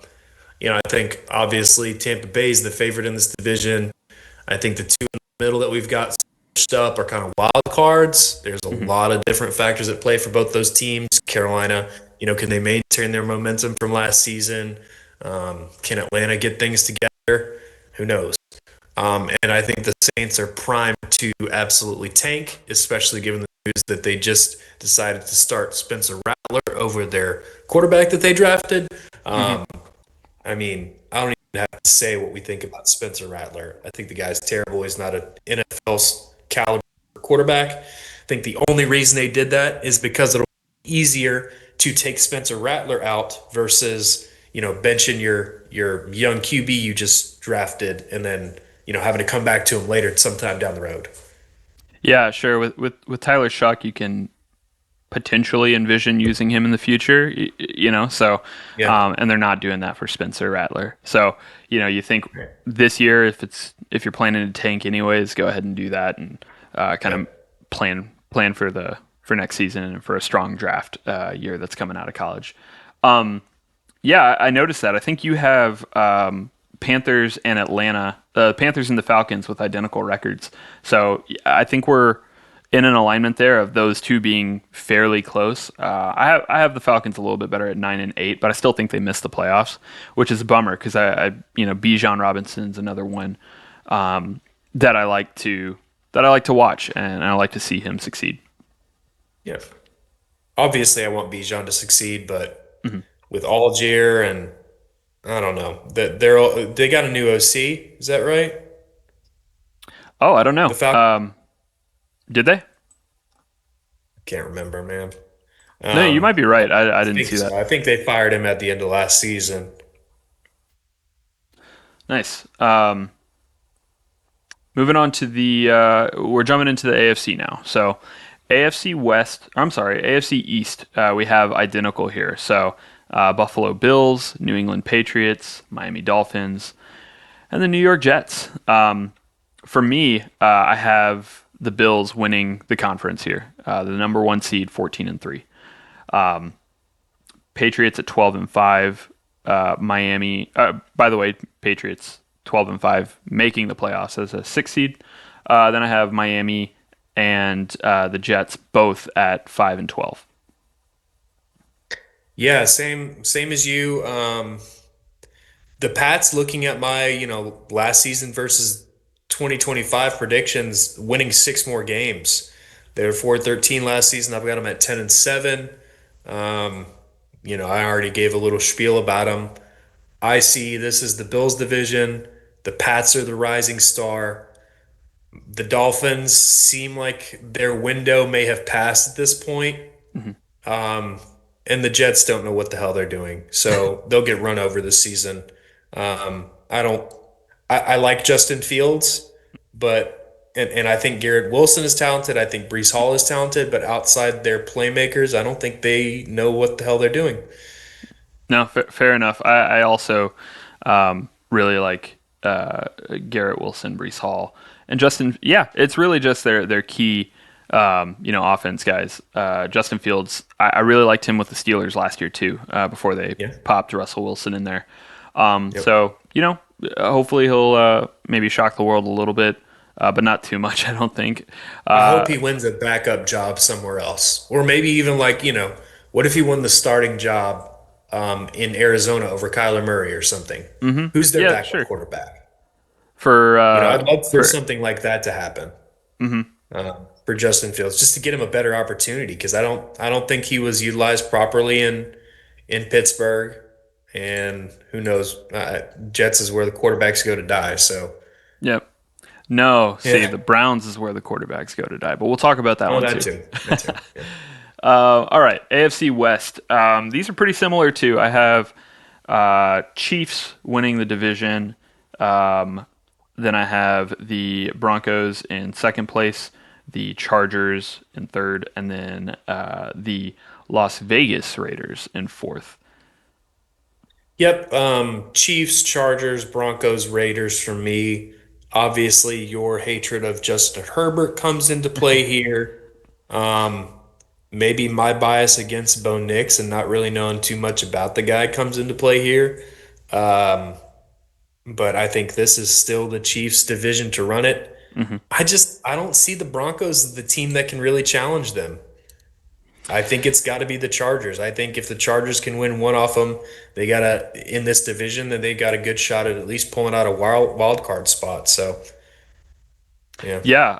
[SPEAKER 2] I think obviously Tampa Bay is the favorite in this division. I think the two in the middle that we've got bunched up are kind of wild cards. There's a
[SPEAKER 1] Hmm.
[SPEAKER 2] lot of different factors at play for both those teams. Carolina, can they maintain their momentum from last season? Can Atlanta get things together? Who knows? And I think the Saints are primed to absolutely tank, especially given the news that they just decided to start Spencer Rattler over their quarterback that they drafted.
[SPEAKER 1] Hmm.
[SPEAKER 2] Um, I mean, I don't even have to say what we think about Spencer Rattler. I think the guy's terrible. He's not an NFL caliber quarterback. I think the only reason they did that is because it'll be easier to take Spencer Rattler out versus, benching your young QB you just drafted and then, having to come back to him later sometime down the road.
[SPEAKER 1] Yeah, sure. With Tyler Shuck, you can potentially envision using him in the future. So
[SPEAKER 2] Yeah.
[SPEAKER 1] and they're not doing that for Spencer Rattler. So you think this year, if you're planning to tank anyways, go ahead and do that and kind of
[SPEAKER 2] Yep.
[SPEAKER 1] plan for next season and for a strong draft year that's coming out of college. Um, yeah, I noticed that. I think you have Panthers and Atlanta, Panthers and the Falcons with identical records. So I think we're in an alignment there of those two being fairly close. I have the Falcons a little bit better at 9-8, but I still think they missed the playoffs, which is a bummer because Bijan Robinson's another one um, that I like to watch and I like to see him succeed.
[SPEAKER 2] Yeah. Obviously, I want Bijan to succeed, but
[SPEAKER 1] Mhm.
[SPEAKER 2] with Algier and I don't know that they got a new OC. Is that right?
[SPEAKER 1] Oh, I don't
[SPEAKER 2] The
[SPEAKER 1] know.
[SPEAKER 2] Falcons.
[SPEAKER 1] Did they?
[SPEAKER 2] Can't remember, man.
[SPEAKER 1] No, you might be
[SPEAKER 2] I
[SPEAKER 1] right. I didn't
[SPEAKER 2] think
[SPEAKER 1] see that.
[SPEAKER 2] so. I think they fired him at the end of last season.
[SPEAKER 1] Nice. Moving on to we're jumping into the AFC now. So, AFC West, I'm sorry, AFC East, we have identical here. So, Buffalo Bills, New England Patriots, Miami Dolphins, and the New York Jets. For me, I have the Bills winning the conference here, the number one seed, 14-3. Patriots at 12-5. Miami. By the way, Patriots 12-5, making the playoffs as a six seed. Then I have Miami and the Jets both at 5-12.
[SPEAKER 2] Yeah, same as you. The Pats, looking at my, last season versus 2025 predictions, winning six more games. They were 4-13 last season. I've got them at 10-7. Um, I already gave a little spiel about them. I see this is the Bills division. The Pats are the rising star. The Dolphins seem like their window may have passed at this point.
[SPEAKER 1] Mhm.
[SPEAKER 2] Um, and the Jets don't know what the hell they're doing. So they'll get run over this season. I don't, I like Justin Fields, and I think Garrett Wilson is talented. I think Brees Hall is talented, but outside their playmakers, I don't think they know what the hell they're doing.
[SPEAKER 1] No, fair enough. I also really like Garrett Wilson, Brees Hall, and Justin. Yeah, it's really just their key, offense guys. Justin Fields. I really liked him with the Steelers last year too. Before they
[SPEAKER 2] Yeah.
[SPEAKER 1] popped Russell Wilson in there.
[SPEAKER 2] Yep.
[SPEAKER 1] So hopefully he'll maybe shock the world a little bit, but not too much. I don't think.
[SPEAKER 2] I
[SPEAKER 1] Uh,
[SPEAKER 2] hope he wins a backup job somewhere else. Or maybe even like, what if he won the starting job in Arizona over Kyler Murray or something? Who's their
[SPEAKER 1] yeah,
[SPEAKER 2] backup
[SPEAKER 1] sure.
[SPEAKER 2] quarterback?
[SPEAKER 1] For
[SPEAKER 2] I'd love for
[SPEAKER 1] for
[SPEAKER 2] something like that to happen
[SPEAKER 1] mhm.
[SPEAKER 2] for Justin Fields, just to get him a better opportunity because I don't think he was utilized properly in Pittsburgh, and who knows, Jets is where the quarterbacks go to die. So
[SPEAKER 1] Yep. No, see,
[SPEAKER 2] yeah,
[SPEAKER 1] the Browns is where the quarterbacks go to die, but we'll talk about that
[SPEAKER 2] oh
[SPEAKER 1] one
[SPEAKER 2] that
[SPEAKER 1] too.
[SPEAKER 2] too, that too. Yeah.
[SPEAKER 1] All right, AFC West. These are pretty similar too. I have Chiefs winning the division. Um, then I have the Broncos in second place, the Chargers in third, and then the Las Vegas Raiders in fourth.
[SPEAKER 2] Yep. Chiefs, Chargers, Broncos, Raiders for me. Obviously, your hatred of Justin Herbert comes into play here. Um, Maybe my bias against Bo Nix and not really knowing too much about the guy comes into play here. Um, but I think this is still the Chiefs' division to run it.
[SPEAKER 1] Hmm.
[SPEAKER 2] I don't see the Broncos as the team that can really challenge them. I think it's got to be the Chargers. I think if the Chargers can win one off them, they got to in this division, then they got a good shot at least pulling out a wild card spot. So, yeah.
[SPEAKER 1] Yeah.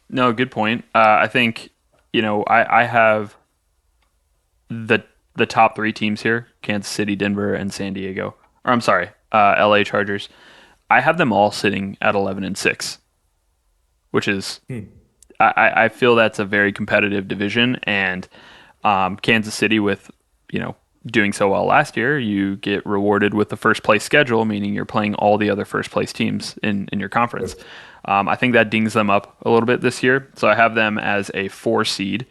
[SPEAKER 1] No, good point. I think, I have the the top three teams here: Kansas City, Denver, and San Diego. Or I'm sorry, LA Chargers. I have them all sitting at 11-6, which is
[SPEAKER 2] Hmm.
[SPEAKER 1] I feel that's a very competitive division, and Kansas City with doing so well last year, you get rewarded with the first place schedule, meaning you're playing all the other first place teams in your conference. I think that dings them up a little bit this year, so I have them as a 4 seed.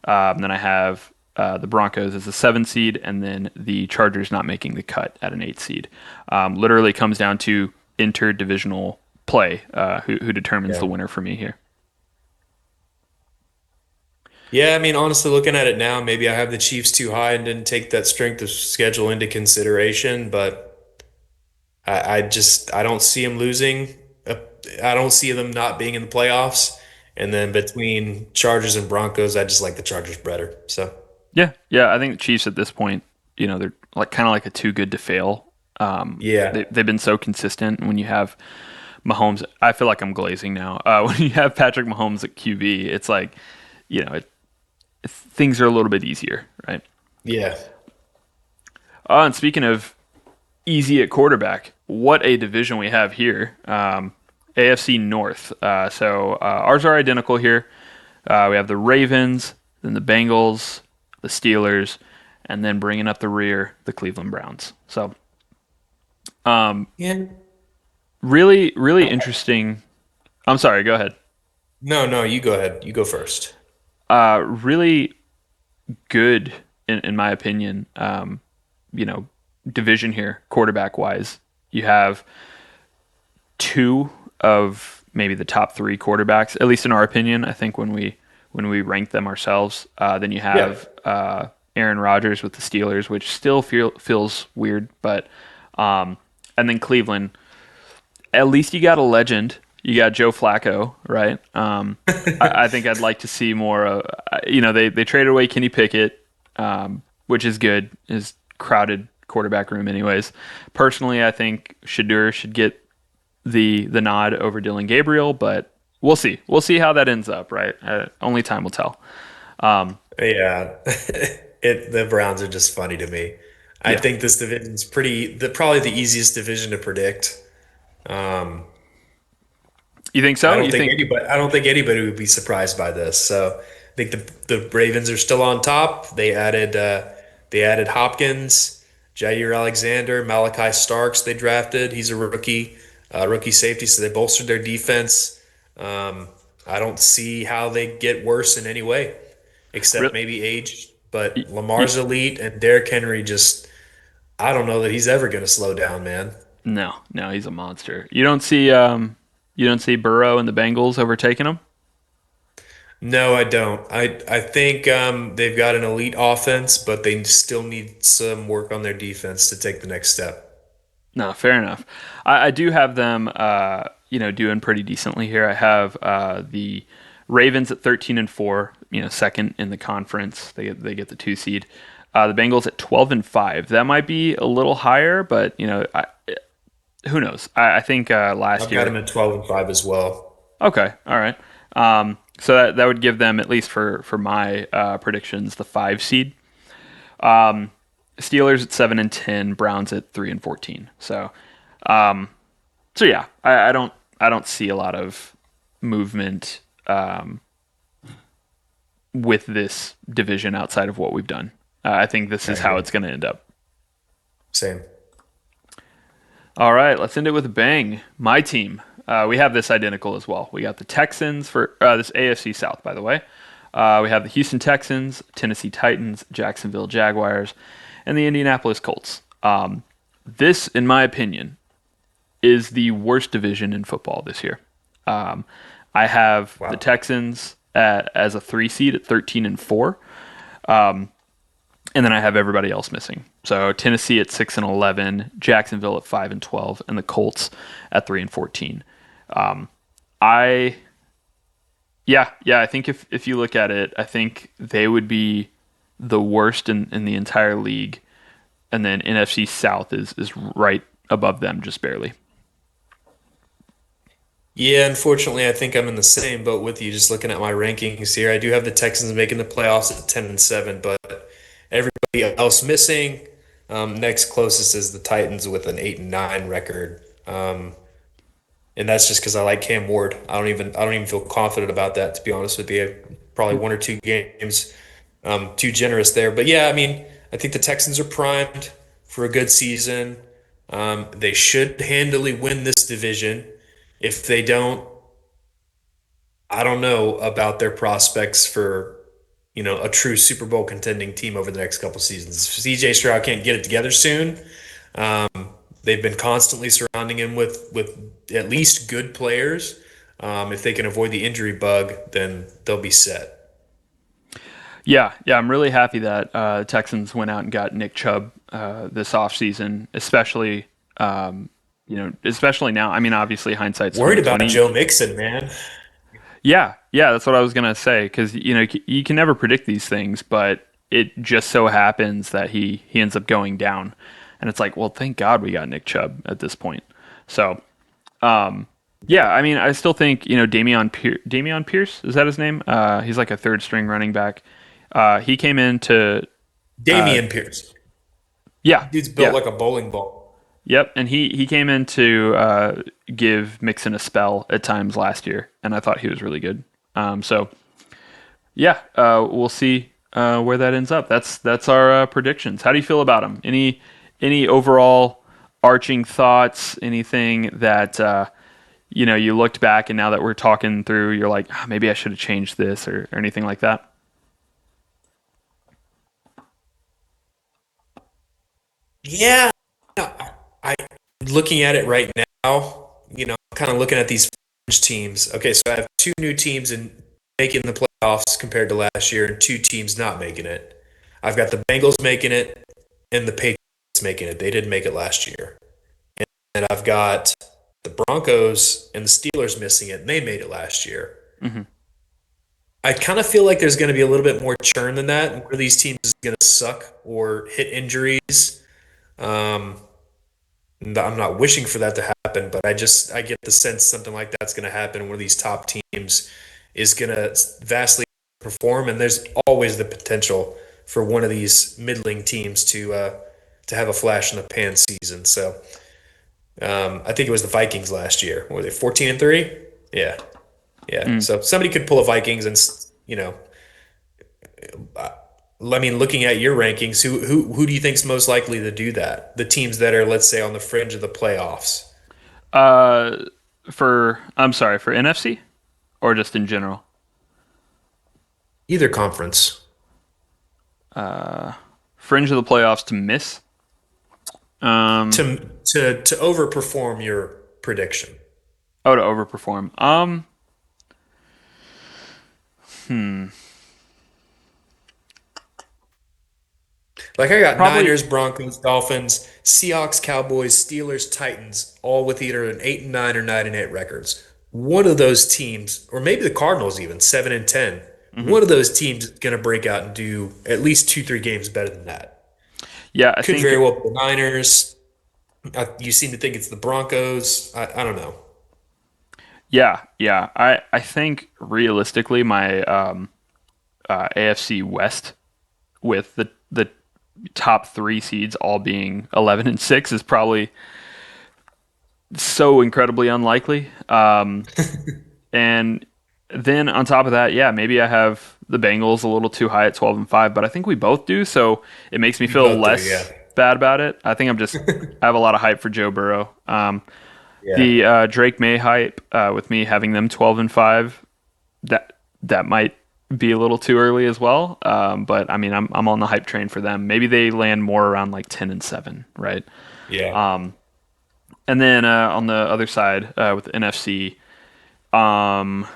[SPEAKER 1] Then I have the Broncos as a 7 seed, and then the Chargers not making the cut at an 8 seed. Literally comes down to interdivisional play, who determines the
[SPEAKER 2] Yeah.
[SPEAKER 1] winner for me here.
[SPEAKER 2] Yeah, I mean, honestly, looking at it now, maybe I have the Chiefs too high and didn't take that strength of schedule into consideration, but I don't see them losing. Uh, I don't see them not being in the playoffs. And then between Chargers and Broncos, I just like the Chargers better. So,
[SPEAKER 1] Yeah, yeah. I think the Chiefs at this point, they're like kind of like a too good to fail.
[SPEAKER 2] yeah.
[SPEAKER 1] They've been so consistent. When you have Mahomes, I feel like I'm glazing now. When you have Patrick Mahomes at QB, it's like, things are a little bit easier, right?
[SPEAKER 2] Yeah.
[SPEAKER 1] And speaking of easy at quarterback, what a division we have here. AFC North. Ours are identical here. We have the Ravens, then the Bengals, the Steelers, and then bringing up the rear, the Cleveland Browns. So,
[SPEAKER 2] Yeah.
[SPEAKER 1] really, really interesting. I'm sorry, go ahead.
[SPEAKER 2] No, no, you go ahead. You go first.
[SPEAKER 1] Really good, in my opinion, you know, division here, quarterback wise. You have two of maybe the top three quarterbacks, at least in our opinion. I think when we rank them ourselves, then you
[SPEAKER 2] Yeah.
[SPEAKER 1] have Aaron Rodgers with the Steelers, which still feels weird, but and then Cleveland. At least you got a legend. You got Joe Flacco, right? I think I'd like to see more. They traded away Kenny Pickett, which is good. Is crowded quarterback room, anyways. Personally, I think Shadur should get the nod over Dylan Gabriel, but we'll see. We'll see how that ends up, right? Only time will tell.
[SPEAKER 2] Yeah. The Browns are just funny to me. I
[SPEAKER 1] Yeah,
[SPEAKER 2] think this division's probably the easiest division to predict. Um,
[SPEAKER 1] you think so? You think
[SPEAKER 2] I don't think anybody would be surprised by this. So I think the Ravens are still on top. They added Hopkins, Jair Alexander, Malachi Starks they drafted. He's a rookie safety, so they bolstered their defense. Um, I don't see how they get worse in any way, except
[SPEAKER 1] really?
[SPEAKER 2] maybe age. But Lamar's elite and Derrick Henry just I don't know that he's ever going to slow down, man.
[SPEAKER 1] No, no, he's a monster. You don't see Burrow and the Bengals overtaking him.
[SPEAKER 2] No, I don't. I think they've got an elite offense, but they still need some work on their defense to take the next step.
[SPEAKER 1] No, fair enough. I do have them, doing pretty decently here. I have the Ravens at 13-4, second in the conference. They get the 2 seed. The Bengals at 12-5. That might be a little higher, but who knows? I think last
[SPEAKER 2] I've got
[SPEAKER 1] year.
[SPEAKER 2] them at 12-5 as well.
[SPEAKER 1] Okay, all right. So that would give them, at least for my predictions, the 5 seed. Steelers at 7-10, Browns at 3-14. So yeah, I don't see a lot of movement with this division outside of what we've done. I think this
[SPEAKER 2] I
[SPEAKER 1] is how
[SPEAKER 2] agree.
[SPEAKER 1] it's going to end up.
[SPEAKER 2] Same.
[SPEAKER 1] All right, let's end it with a bang. My team, we have this identical as well. We got the Texans for this AFC South, by the way. We have the Houston Texans, Tennessee Titans, Jacksonville Jaguars, and the Indianapolis Colts. This, in my opinion, is the worst division in football this year. I have the
[SPEAKER 2] Wow.
[SPEAKER 1] Texans as a 3 seed at 13-4, and then I have everybody else missing. So Tennessee at 6-11, Jacksonville at 5-12, and the Colts at 3-14. I yeah, I think if you look at it, I think they would be the worst in the entire league, and then NFC South is right above them, just barely.
[SPEAKER 2] Yeah, unfortunately, I think I'm in the same boat with you. Just looking at my rankings here, I do have the Texans making the playoffs at 10-7, but everybody else missing. Next closest is the Titans with an 8-9 record. And that's just because I like Cam Ward. I don't even feel confident about that, to be honest with you. Probably one or two games too generous there. But yeah, I mean, I think the Texans are primed for a good season. They should handily win this division. If they don't, I don't know about their prospects for, a true Super Bowl contending team over the next couple seasons. If CJ Stroud can't get it together soon. They've been constantly surrounding him with at least good players. If they can avoid the injury bug, then they'll be set.
[SPEAKER 1] Yeah, I'm really happy that Texans went out and got Nick Chubb this offseason, especially especially now. I mean, obviously hindsight's
[SPEAKER 2] Worried about
[SPEAKER 1] 2020.
[SPEAKER 2] Joe Mixon, man.
[SPEAKER 1] Yeah, that's what I was gonna say because you can never predict these things, but it just so happens that he ends up going down, and it's like, well, thank God we got Nick Chubb at this point. So, yeah, I mean, I still think Damian Pierce, is that his name? He's like a third string running back. He came in to uh,
[SPEAKER 2] Damian Pierce.
[SPEAKER 1] yeah,
[SPEAKER 2] Dude's built
[SPEAKER 1] yeah,
[SPEAKER 2] like a bowling ball.
[SPEAKER 1] yep, and he came in to give Mixon a spell at times last year, and I thought he was really good. So yeah, we'll see where that ends up. That's our predictions. How do you feel about them? Any overall arching thoughts? Anything that you looked back and now that we're talking through, you're like, "Ah, maybe I should have changed this or anything like that."
[SPEAKER 2] Yeah, I looking at it right now, kind of looking at these fringe teams. Okay, so I have two new teams in making the playoffs compared to last year, and two teams not making it. I've got the Bengals making it and the Patriots making it. They didn't make it last year. And I've got the Broncos and the Steelers missing it, and they made it last year.
[SPEAKER 1] Hmm.
[SPEAKER 2] I kind of feel like there's going to be a little bit more churn than that, where these teams is going to suck or hit injuries. Um, I'm not wishing for that to happen, but I get the sense something like that's going to happen. One of these top teams is going to vastly perform, and there's always the potential for one of these middling teams to have a flash in the pan season. So I think it was the Vikings last year. Were they 14-3? Yeah, yeah.
[SPEAKER 1] Mm.
[SPEAKER 2] So somebody could pull a Vikings, and I mean, looking at your rankings, who do you think's most likely to do that? The teams that are, let's say, on the fringe of the playoffs.
[SPEAKER 1] Uh, I'm sorry, for NFC or just in general.
[SPEAKER 2] Either conference.
[SPEAKER 1] Fringe of the playoffs to miss. Um,
[SPEAKER 2] To overperform your prediction.
[SPEAKER 1] oh, to overperform.
[SPEAKER 2] Like I got
[SPEAKER 1] Probably.
[SPEAKER 2] Niners, Broncos, Dolphins, Seahawks, Cowboys, Steelers, Titans, all with either an 8-9 or 9-8 records. One of those teams, or maybe the Cardinals even, 7-10.
[SPEAKER 1] Mhm.
[SPEAKER 2] One of those teams is going to break out and do at least 2, 3 games better than that.
[SPEAKER 1] Yeah, I
[SPEAKER 2] Could
[SPEAKER 1] think.
[SPEAKER 2] very well be the Niners. You seem to think it's the Broncos. I don't know.
[SPEAKER 1] Yeah. I think realistically, my AFC West with the top three seeds all being 11-6 is probably so incredibly unlikely. And then on top of that, yeah, maybe I have the Bengals a little too high at 12-5, but I think we both do, so it makes me
[SPEAKER 2] We
[SPEAKER 1] feel
[SPEAKER 2] both do, yeah.
[SPEAKER 1] less bad about it. I think I have a lot of hype for Joe Burrow.
[SPEAKER 2] Yeah.
[SPEAKER 1] The Drake May hype with me having them 12-5, that might be a little too early as well. But I mean, I'm on the hype train for them. Maybe they land more around like 10-7, right?
[SPEAKER 2] Yeah.
[SPEAKER 1] And then on the other side with the NFC, um,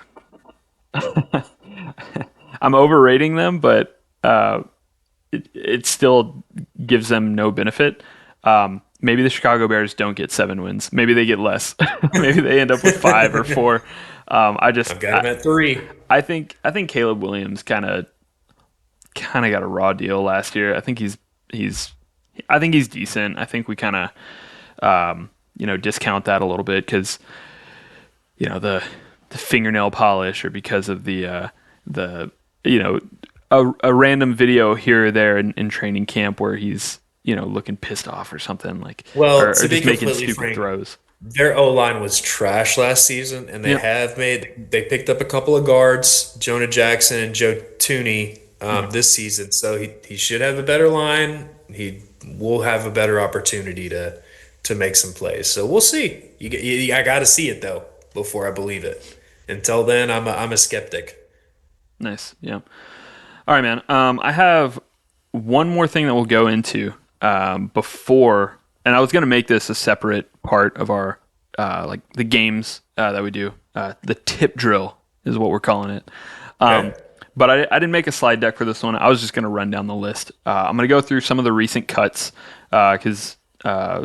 [SPEAKER 1] I'm overrating them, but it still gives them no benefit. Maybe the Chicago Bears don't get 7 wins. Maybe they get less. Maybe they end up with 5 or 4. I just
[SPEAKER 2] I've got him at three.
[SPEAKER 1] I think Caleb Williams kind of got a raw deal last year. He's I think he's decent. I think we kind of discount that a little bit because the fingernail polish or because of the a random video here or there in training camp where he's looking pissed off or something like
[SPEAKER 2] Well,
[SPEAKER 1] or
[SPEAKER 2] to be
[SPEAKER 1] just making
[SPEAKER 2] completely
[SPEAKER 1] stupid
[SPEAKER 2] frank,
[SPEAKER 1] throws.
[SPEAKER 2] their O line was trash last season, and
[SPEAKER 1] Yep.
[SPEAKER 2] they picked up a couple of guards, Jonah Jackson and Joe Tooney,
[SPEAKER 1] Mhm.
[SPEAKER 2] this season. So he should have a better line. He will have a better opportunity to make some plays. So we'll see. I got to see it though before I believe it. Until then, I'm a skeptic.
[SPEAKER 1] Nice. Yeah. All right, man. I have one more thing that we'll go into before, and I was going to make this a separate part of our like the games that we do. The tip drill is what we're calling it. Um,
[SPEAKER 2] Okay.
[SPEAKER 1] but I didn't make a slide deck for this one. I was just going to run down the list. I'm going to go through some of the recent cuts because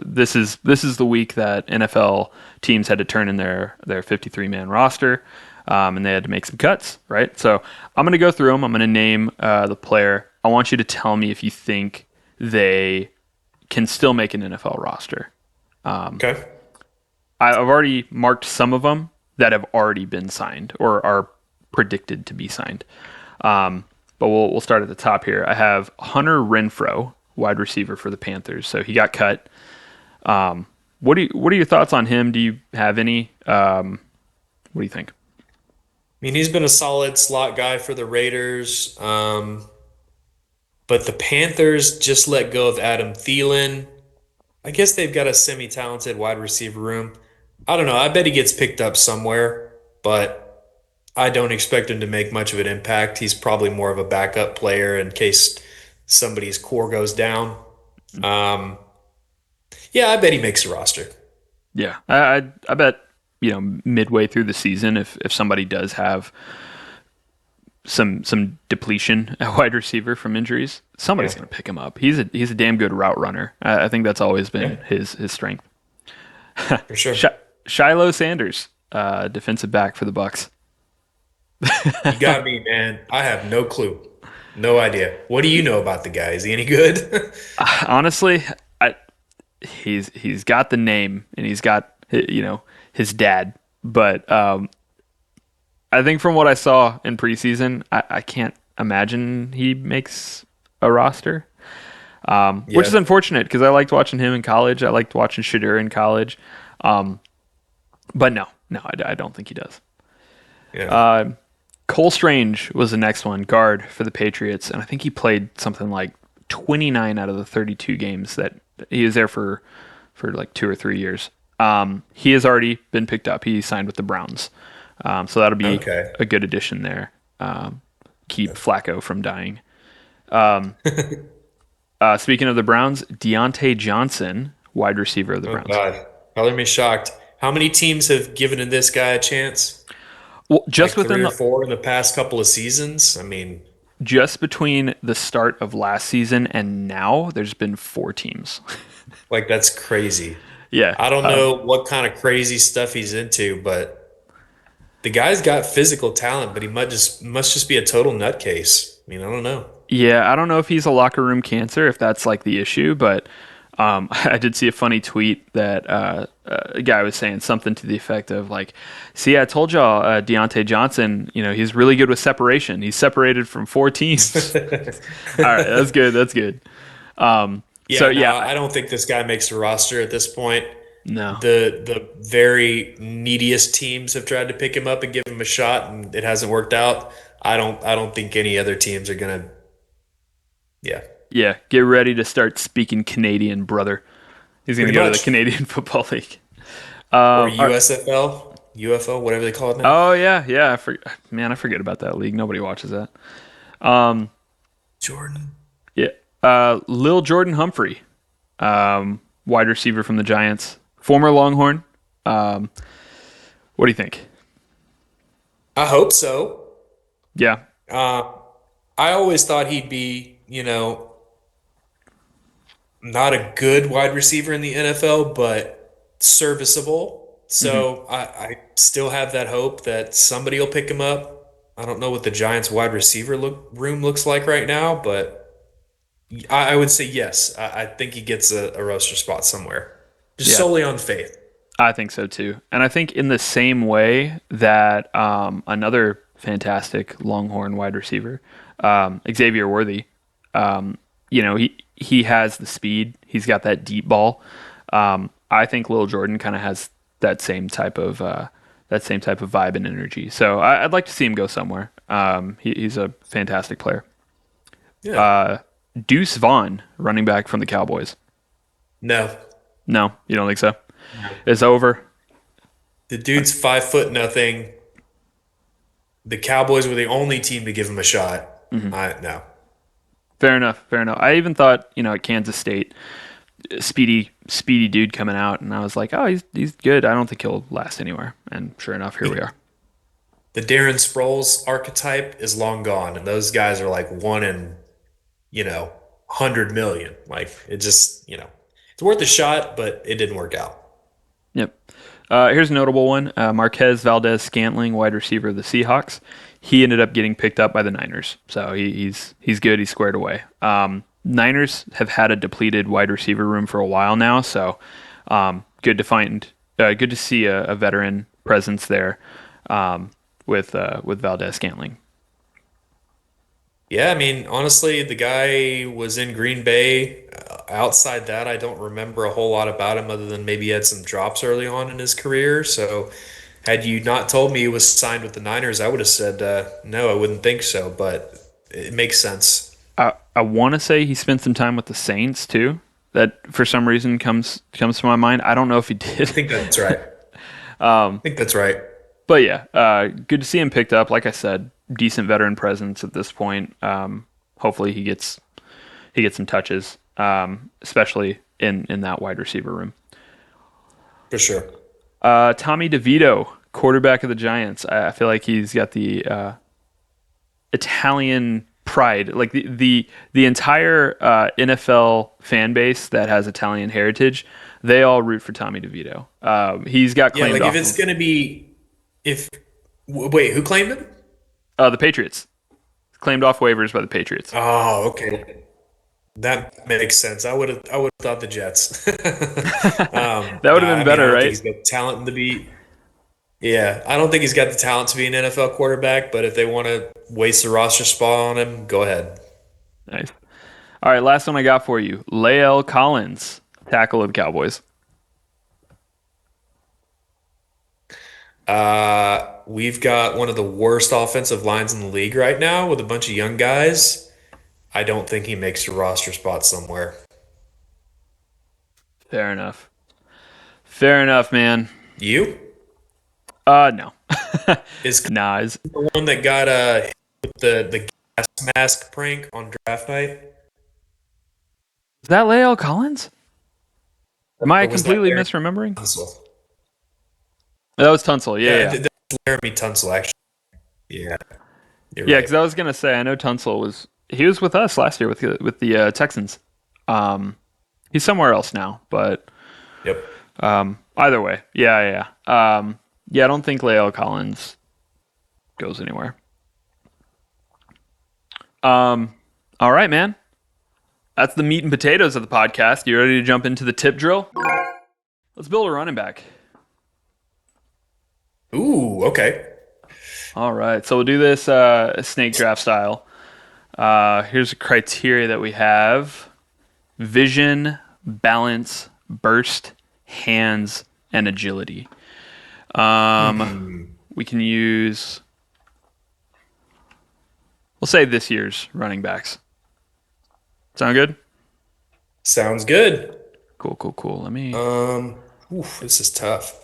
[SPEAKER 1] this is the week that NFL teams had to turn in their 53 man roster, and they had to make some cuts, right? So I'm going to go through them. I'm going to name the player. I want you to tell me if you think they can still make an NFL roster.
[SPEAKER 2] Okay.
[SPEAKER 1] I've already marked some of them that have already been signed or are predicted to be signed. But we'll start at the top here. I have Hunter Renfrow, wide receiver for the Panthers. So he got cut. What are your thoughts on him? Do you have any? What do you think?
[SPEAKER 2] I mean, he's been a solid slot guy for the Raiders. But the Panthers just let go of Adam Thielen. I guess they've got a semi-talented wide receiver room. I don't know. I bet he gets picked up somewhere, but I don't expect him to make much of an impact. He's probably more of a backup player in case somebody's core goes down. Um, yeah, I bet he makes the roster.
[SPEAKER 1] Yeah, I bet midway through the season, if somebody does have some depletion at wide receiver from injuries, somebody's
[SPEAKER 2] Yeah.
[SPEAKER 1] going to pick him up. He's a damn good route runner. I think that's always been
[SPEAKER 2] Yeah,
[SPEAKER 1] his strength.
[SPEAKER 2] for sure.
[SPEAKER 1] Sh- Shiloh Sanders, defensive back for the Bucks.
[SPEAKER 2] You got me, man. I have no clue. No idea. What do you know about the guy? Is he any good?
[SPEAKER 1] Honestly, he's got the name and he's got his dad, but I think from what I saw in preseason, I can't imagine he makes a roster, which is
[SPEAKER 2] Yeah.
[SPEAKER 1] unfortunate because I liked watching him in college. I liked watching Shadur in college, but no, I don't think he does.
[SPEAKER 2] Yeah.
[SPEAKER 1] Cole Strange was the next one, guard for the Patriots, and I think he played something like 29 out of the 32 games that he was there for like 2 or 3 years. He has already been picked up. He signed with the Browns, so that'll be
[SPEAKER 2] Okay.
[SPEAKER 1] a good addition there. Keep Flacco from dying. Speaking of the Browns, Deontay Johnson, wide receiver of the
[SPEAKER 2] Oh
[SPEAKER 1] Browns.
[SPEAKER 2] God. Color me shocked. How many teams have given this guy a chance?
[SPEAKER 1] Well, just
[SPEAKER 2] Like
[SPEAKER 1] within
[SPEAKER 2] three or
[SPEAKER 1] the
[SPEAKER 2] four in the past couple of seasons? I mean,
[SPEAKER 1] just between the start of last season and now, there's been 4 teams.
[SPEAKER 2] like that's crazy.
[SPEAKER 1] Yeah,
[SPEAKER 2] I don't know what kind of crazy stuff he's into, but the guy's got physical talent, but he must just be a total nutcase. I mean, I don't know.
[SPEAKER 1] yeah. I don't know if he's a locker room cancer, if that's like the issue, but I did see a funny tweet that a guy was saying something to the effect of like, "See, I told y'all, Deontay Johnson, he's really good with separation. He's separated from 4 teams." All right, that's good. That's good. So
[SPEAKER 2] Yeah, no,
[SPEAKER 1] yeah,
[SPEAKER 2] I don't think this guy makes the roster at this point.
[SPEAKER 1] no,
[SPEAKER 2] The very neediest teams have tried to pick him up and give him a shot, and it hasn't worked out. I don't think any other teams are gonna. Yeah,
[SPEAKER 1] yeah. Get ready to start speaking Canadian, brother. He's gonna
[SPEAKER 2] pretty
[SPEAKER 1] go to the
[SPEAKER 2] much.
[SPEAKER 1] Canadian Football League.
[SPEAKER 2] Or
[SPEAKER 1] All right.
[SPEAKER 2] USFL, UFO, whatever they call it now.
[SPEAKER 1] Oh yeah, yeah. Man, I forget about that league. Nobody watches that. Um,
[SPEAKER 2] Jordan.
[SPEAKER 1] yeah. Lil Jordan Humphrey, wide receiver from the Giants, former Longhorn. Um, what do you think?
[SPEAKER 2] I hope so.
[SPEAKER 1] Yeah,
[SPEAKER 2] Uh, I always thought he'd be, not a good wide receiver in the NFL, but serviceable.
[SPEAKER 1] Hmm.
[SPEAKER 2] So I still have that hope that somebody will pick him up. I don't know what the Giants wide receiver room looks like right now, but I would say yes. I think he gets a roster spot somewhere, just
[SPEAKER 1] Yeah,
[SPEAKER 2] solely on faith.
[SPEAKER 1] I think so too. And I think in the same way that another fantastic Longhorn wide receiver, Xavier Worthy, he has the speed. He's got that deep ball. I think Lil Jordan kind of has that same type of vibe and energy. So I'd like to see him go somewhere. He's a fantastic player.
[SPEAKER 2] Yeah.
[SPEAKER 1] Deuce Vaughn, running back from the Cowboys.
[SPEAKER 2] No.
[SPEAKER 1] No, you don't think so?
[SPEAKER 2] No.
[SPEAKER 1] It's over.
[SPEAKER 2] The dude's 5 foot nothing. The Cowboys were the only team to give him a shot.
[SPEAKER 1] Hmm.
[SPEAKER 2] I no.
[SPEAKER 1] Fair enough. Fair enough. I even thought, at Kansas State, speedy dude coming out, and I was like, oh, he's good. I don't think he'll last anywhere. And sure enough, here we are.
[SPEAKER 2] The Darren Sproles archetype is long gone, and those guys are like one in, 100 million. Like it just, it's worth a shot, but it didn't work out.
[SPEAKER 1] Yep. Here's a notable one: Marquez Valdez Scantling, wide receiver of the Seahawks. He ended up getting picked up by the Niners, so he's good. He's squared away. Niners have had a depleted wide receiver room for a while now, so good to see a veteran presence there with Valdez Scantling.
[SPEAKER 2] Yeah, I mean, honestly, the guy was in Green Bay. Outside that, I don't remember a whole lot about him other than maybe he had some drops early on in his career. So, had you not told me he was signed with the Niners, I would have said no, I wouldn't think so. But it makes sense.
[SPEAKER 1] I want to say he spent some time with the Saints too. That for some reason comes to my mind. I don't know if he
[SPEAKER 2] I
[SPEAKER 1] did.
[SPEAKER 2] think that's right. I think that's right.
[SPEAKER 1] But yeah, good to see him picked up. Like I said, decent veteran presence at this point. Hopefully he gets some touches, especially in that wide receiver room.
[SPEAKER 2] For sure.
[SPEAKER 1] Tommy DeVito, quarterback of the Giants. I feel like he's got the Italian pride. Like the entire NFL fan base that has Italian heritage, they all root for Tommy DeVito. He's got
[SPEAKER 2] Yeah,
[SPEAKER 1] claimed
[SPEAKER 2] like if
[SPEAKER 1] off
[SPEAKER 2] it's
[SPEAKER 1] of
[SPEAKER 2] gonna be, if wait, who claimed him?
[SPEAKER 1] the Patriots. Claimed off waivers by the Patriots.
[SPEAKER 2] Oh, okay. That makes sense. I would have thought the Jets.
[SPEAKER 1] That would
[SPEAKER 2] No,
[SPEAKER 1] have been
[SPEAKER 2] I mean I
[SPEAKER 1] better,
[SPEAKER 2] don't think
[SPEAKER 1] right?
[SPEAKER 2] he's got the talent to be. Yeah, I don't think he's got the talent to be an NFL quarterback. But if they want to waste the roster spot on him, go ahead.
[SPEAKER 1] Nice. All right, last one I got for you. Lael Collins, tackle of the Cowboys.
[SPEAKER 2] We've got one of the worst offensive lines in the league right now with a bunch of young guys. I don't think he makes a roster spot somewhere.
[SPEAKER 1] Fair enough. Fair enough, man.
[SPEAKER 2] You
[SPEAKER 1] No.
[SPEAKER 2] is
[SPEAKER 1] Nah, is
[SPEAKER 2] the one that got hit with the gas mask prank on draft night,
[SPEAKER 1] that Lael Collins? Am I
[SPEAKER 2] or was that
[SPEAKER 1] completely
[SPEAKER 2] Larry
[SPEAKER 1] misremembering?
[SPEAKER 2] Tunsil?
[SPEAKER 1] That was Tunsil. Yeah,
[SPEAKER 2] Yeah,
[SPEAKER 1] yeah.
[SPEAKER 2] that's Laramie Tunsil, actually. Yeah, you're
[SPEAKER 1] Yeah,
[SPEAKER 2] right.
[SPEAKER 1] because I was gonna say I know Tunsil was with us last year with the Texans. Um, he's somewhere else now, but
[SPEAKER 2] Yep.
[SPEAKER 1] either way, yeah, yeah. Yeah, I don't think Lael Collins goes anywhere. All right, man. That's the meat and potatoes of the podcast. You ready to jump into the tip drill? Let's build a running back.
[SPEAKER 2] Ooh, okay.
[SPEAKER 1] All right, so we'll do this snake draft style. Here's a criteria that we have: vision, balance, burst, hands, and agility.
[SPEAKER 2] Hmm.
[SPEAKER 1] We can use, we'll say this year's running backs. Sound good?
[SPEAKER 2] Sounds good.
[SPEAKER 1] Cool, cool, cool. Let me.
[SPEAKER 2] This is tough.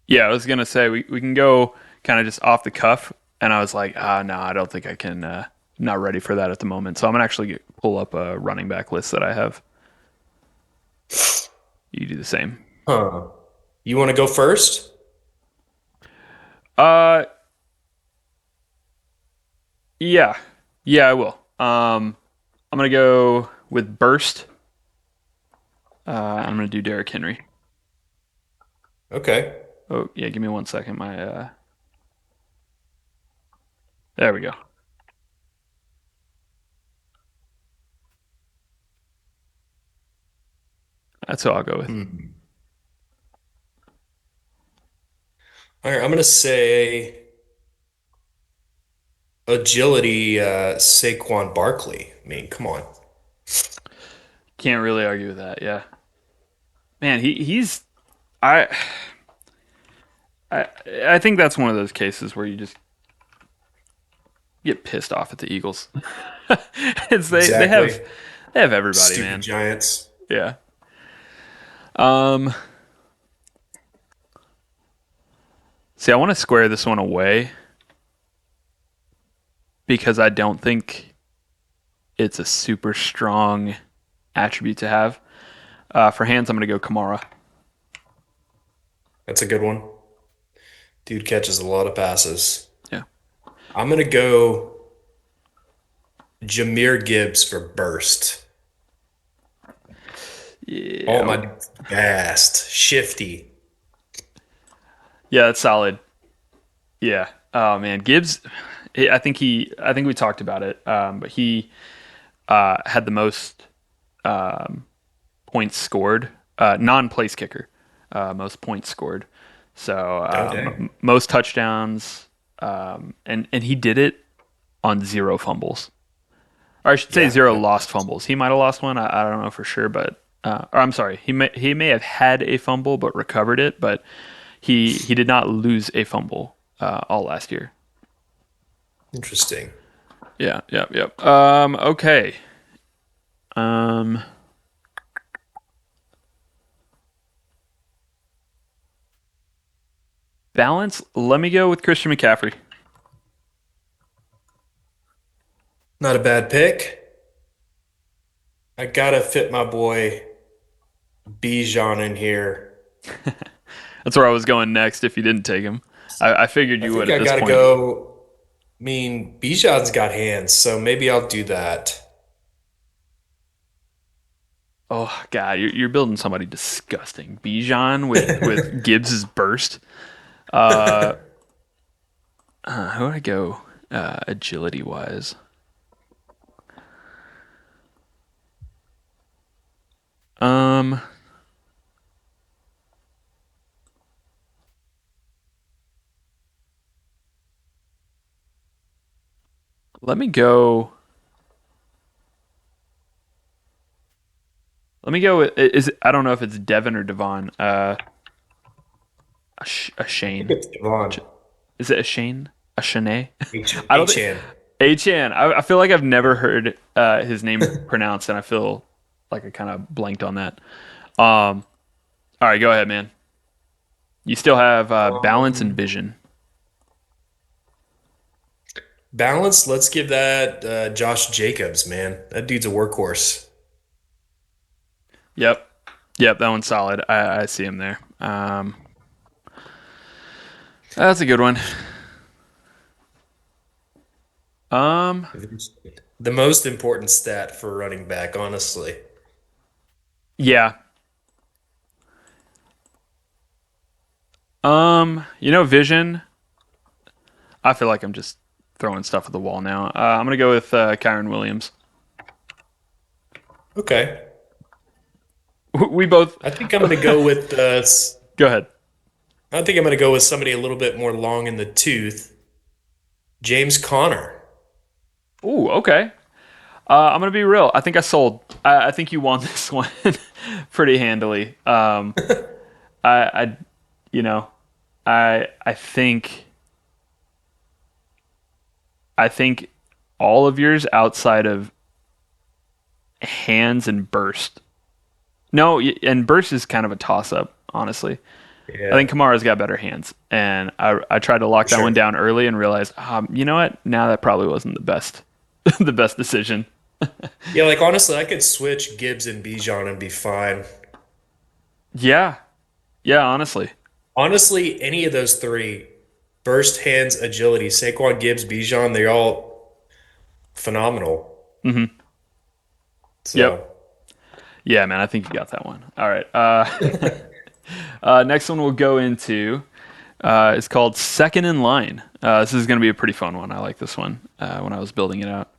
[SPEAKER 1] Yeah, I was gonna say we can go kind of just off the cuff, and I was like, no, I don't think I can. Not ready for that at the moment. So I'm gonna actually pull up a running back list that I have. You do the same.
[SPEAKER 2] Huh. You want to go first?
[SPEAKER 1] Uh, yeah, yeah, I will. I'm gonna go with burst. I'm gonna do Derrick Henry.
[SPEAKER 2] Okay.
[SPEAKER 1] Oh, yeah, give me 1 second. There we go. That's who I'll go with.
[SPEAKER 2] Hmm. All right, I'm gonna say agility, Saquon Barkley. I mean, come on.
[SPEAKER 1] Can't really argue with that. Yeah, man, he's I I I think that's one of those cases where you just get pissed off at the Eagles. it's they have
[SPEAKER 2] Exactly.
[SPEAKER 1] everybody,
[SPEAKER 2] Stupid
[SPEAKER 1] man.
[SPEAKER 2] Giants.
[SPEAKER 1] Yeah. Um. See, I want to square this one away because I don't think it's a super strong attribute to have. For hands, I'm going to go Kamara.
[SPEAKER 2] That's a good one. Dude catches a lot of passes.
[SPEAKER 1] Yeah.
[SPEAKER 2] I'm gonna go Jameer Gibbs for burst.
[SPEAKER 1] Yeah.
[SPEAKER 2] Oh, my fast, shifty.
[SPEAKER 1] Yeah, that's solid. Yeah. Oh man, Gibbs. I think we talked about it. But he had the most points scored, non-place kicker, most points scored. So
[SPEAKER 2] Oh, dang.
[SPEAKER 1] most touchdowns, and he did it on zero fumbles, or I should say
[SPEAKER 2] Yeah,
[SPEAKER 1] zero
[SPEAKER 2] that,
[SPEAKER 1] lost fumbles. He might have lost one. I don't know for sure, but or I'm sorry, he may have had a fumble but recovered it, but he did not lose a fumble all last year.
[SPEAKER 2] interesting.
[SPEAKER 1] Yeah, yep, yep. Okay. Um, balance. Let me go with Christian McCaffrey.
[SPEAKER 2] Not a bad pick. I gotta fit my boy Bijan in here.
[SPEAKER 1] That's where I was going next. If you didn't take him, I figured
[SPEAKER 2] I
[SPEAKER 1] you would
[SPEAKER 2] think
[SPEAKER 1] at
[SPEAKER 2] I
[SPEAKER 1] this
[SPEAKER 2] gotta
[SPEAKER 1] point.
[SPEAKER 2] go. I mean, Bijan's got hands, so maybe I'll do that.
[SPEAKER 1] Oh God, you're building somebody disgusting. Bijan with Gibbs's burst. Uh, how would I go agility wise? Um, let me go. Let me go. Is I don't know if it's Devin or Devon. A
[SPEAKER 2] I think
[SPEAKER 1] Shane.
[SPEAKER 2] it's Devon.
[SPEAKER 1] Is it a Shane? A Shanae?
[SPEAKER 2] H
[SPEAKER 1] I don't think.
[SPEAKER 2] H-N.
[SPEAKER 1] Achan. I feel like I've never heard his name pronounced, and I feel like I kind of blanked on that. All right, go ahead, man. You still have balance and
[SPEAKER 2] Um,
[SPEAKER 1] vision.
[SPEAKER 2] Balance, let's give that Josh Jacobs, man. That dude's a workhorse.
[SPEAKER 1] Yep, yep, that one's solid. I see him there. That's a good one. Um,
[SPEAKER 2] The most important stat for running back, honestly.
[SPEAKER 1] yeah. Vision. I feel like I'm just throwing stuff at the wall now. I'm gonna go with Kyron Williams.
[SPEAKER 2] Okay.
[SPEAKER 1] We both.
[SPEAKER 2] I think I'm going to go with
[SPEAKER 1] Go ahead.
[SPEAKER 2] I think I'm going to go with somebody a little bit more long in the tooth, James Conner.
[SPEAKER 1] Ooh, okay. I'm gonna be real. I think I sold. I think you won this one pretty handily. I, you know, I think all of yours outside of hands and burst. No, and burst is kind of a toss up, honestly. I
[SPEAKER 2] Yeah,
[SPEAKER 1] think Kamara's got better hands, and I tried to lock
[SPEAKER 2] for
[SPEAKER 1] that one
[SPEAKER 2] sure.
[SPEAKER 1] down early and realized, you know what? Now that probably wasn't the best, the best decision.
[SPEAKER 2] Yeah, like honestly, I could switch Gibbs and Bijan and be fine.
[SPEAKER 1] Yeah, yeah, honestly.
[SPEAKER 2] Honestly, any of those three, burst, hands, agility, Saquon, Gibbs, Bijan, they're all phenomenal.
[SPEAKER 1] Hmm. Yep.
[SPEAKER 2] So,
[SPEAKER 1] Yeah, man, I think you got that one. All right. Next one we'll go into is called Second in Line. This is going to be a pretty fun one. I like this one when I was building it out.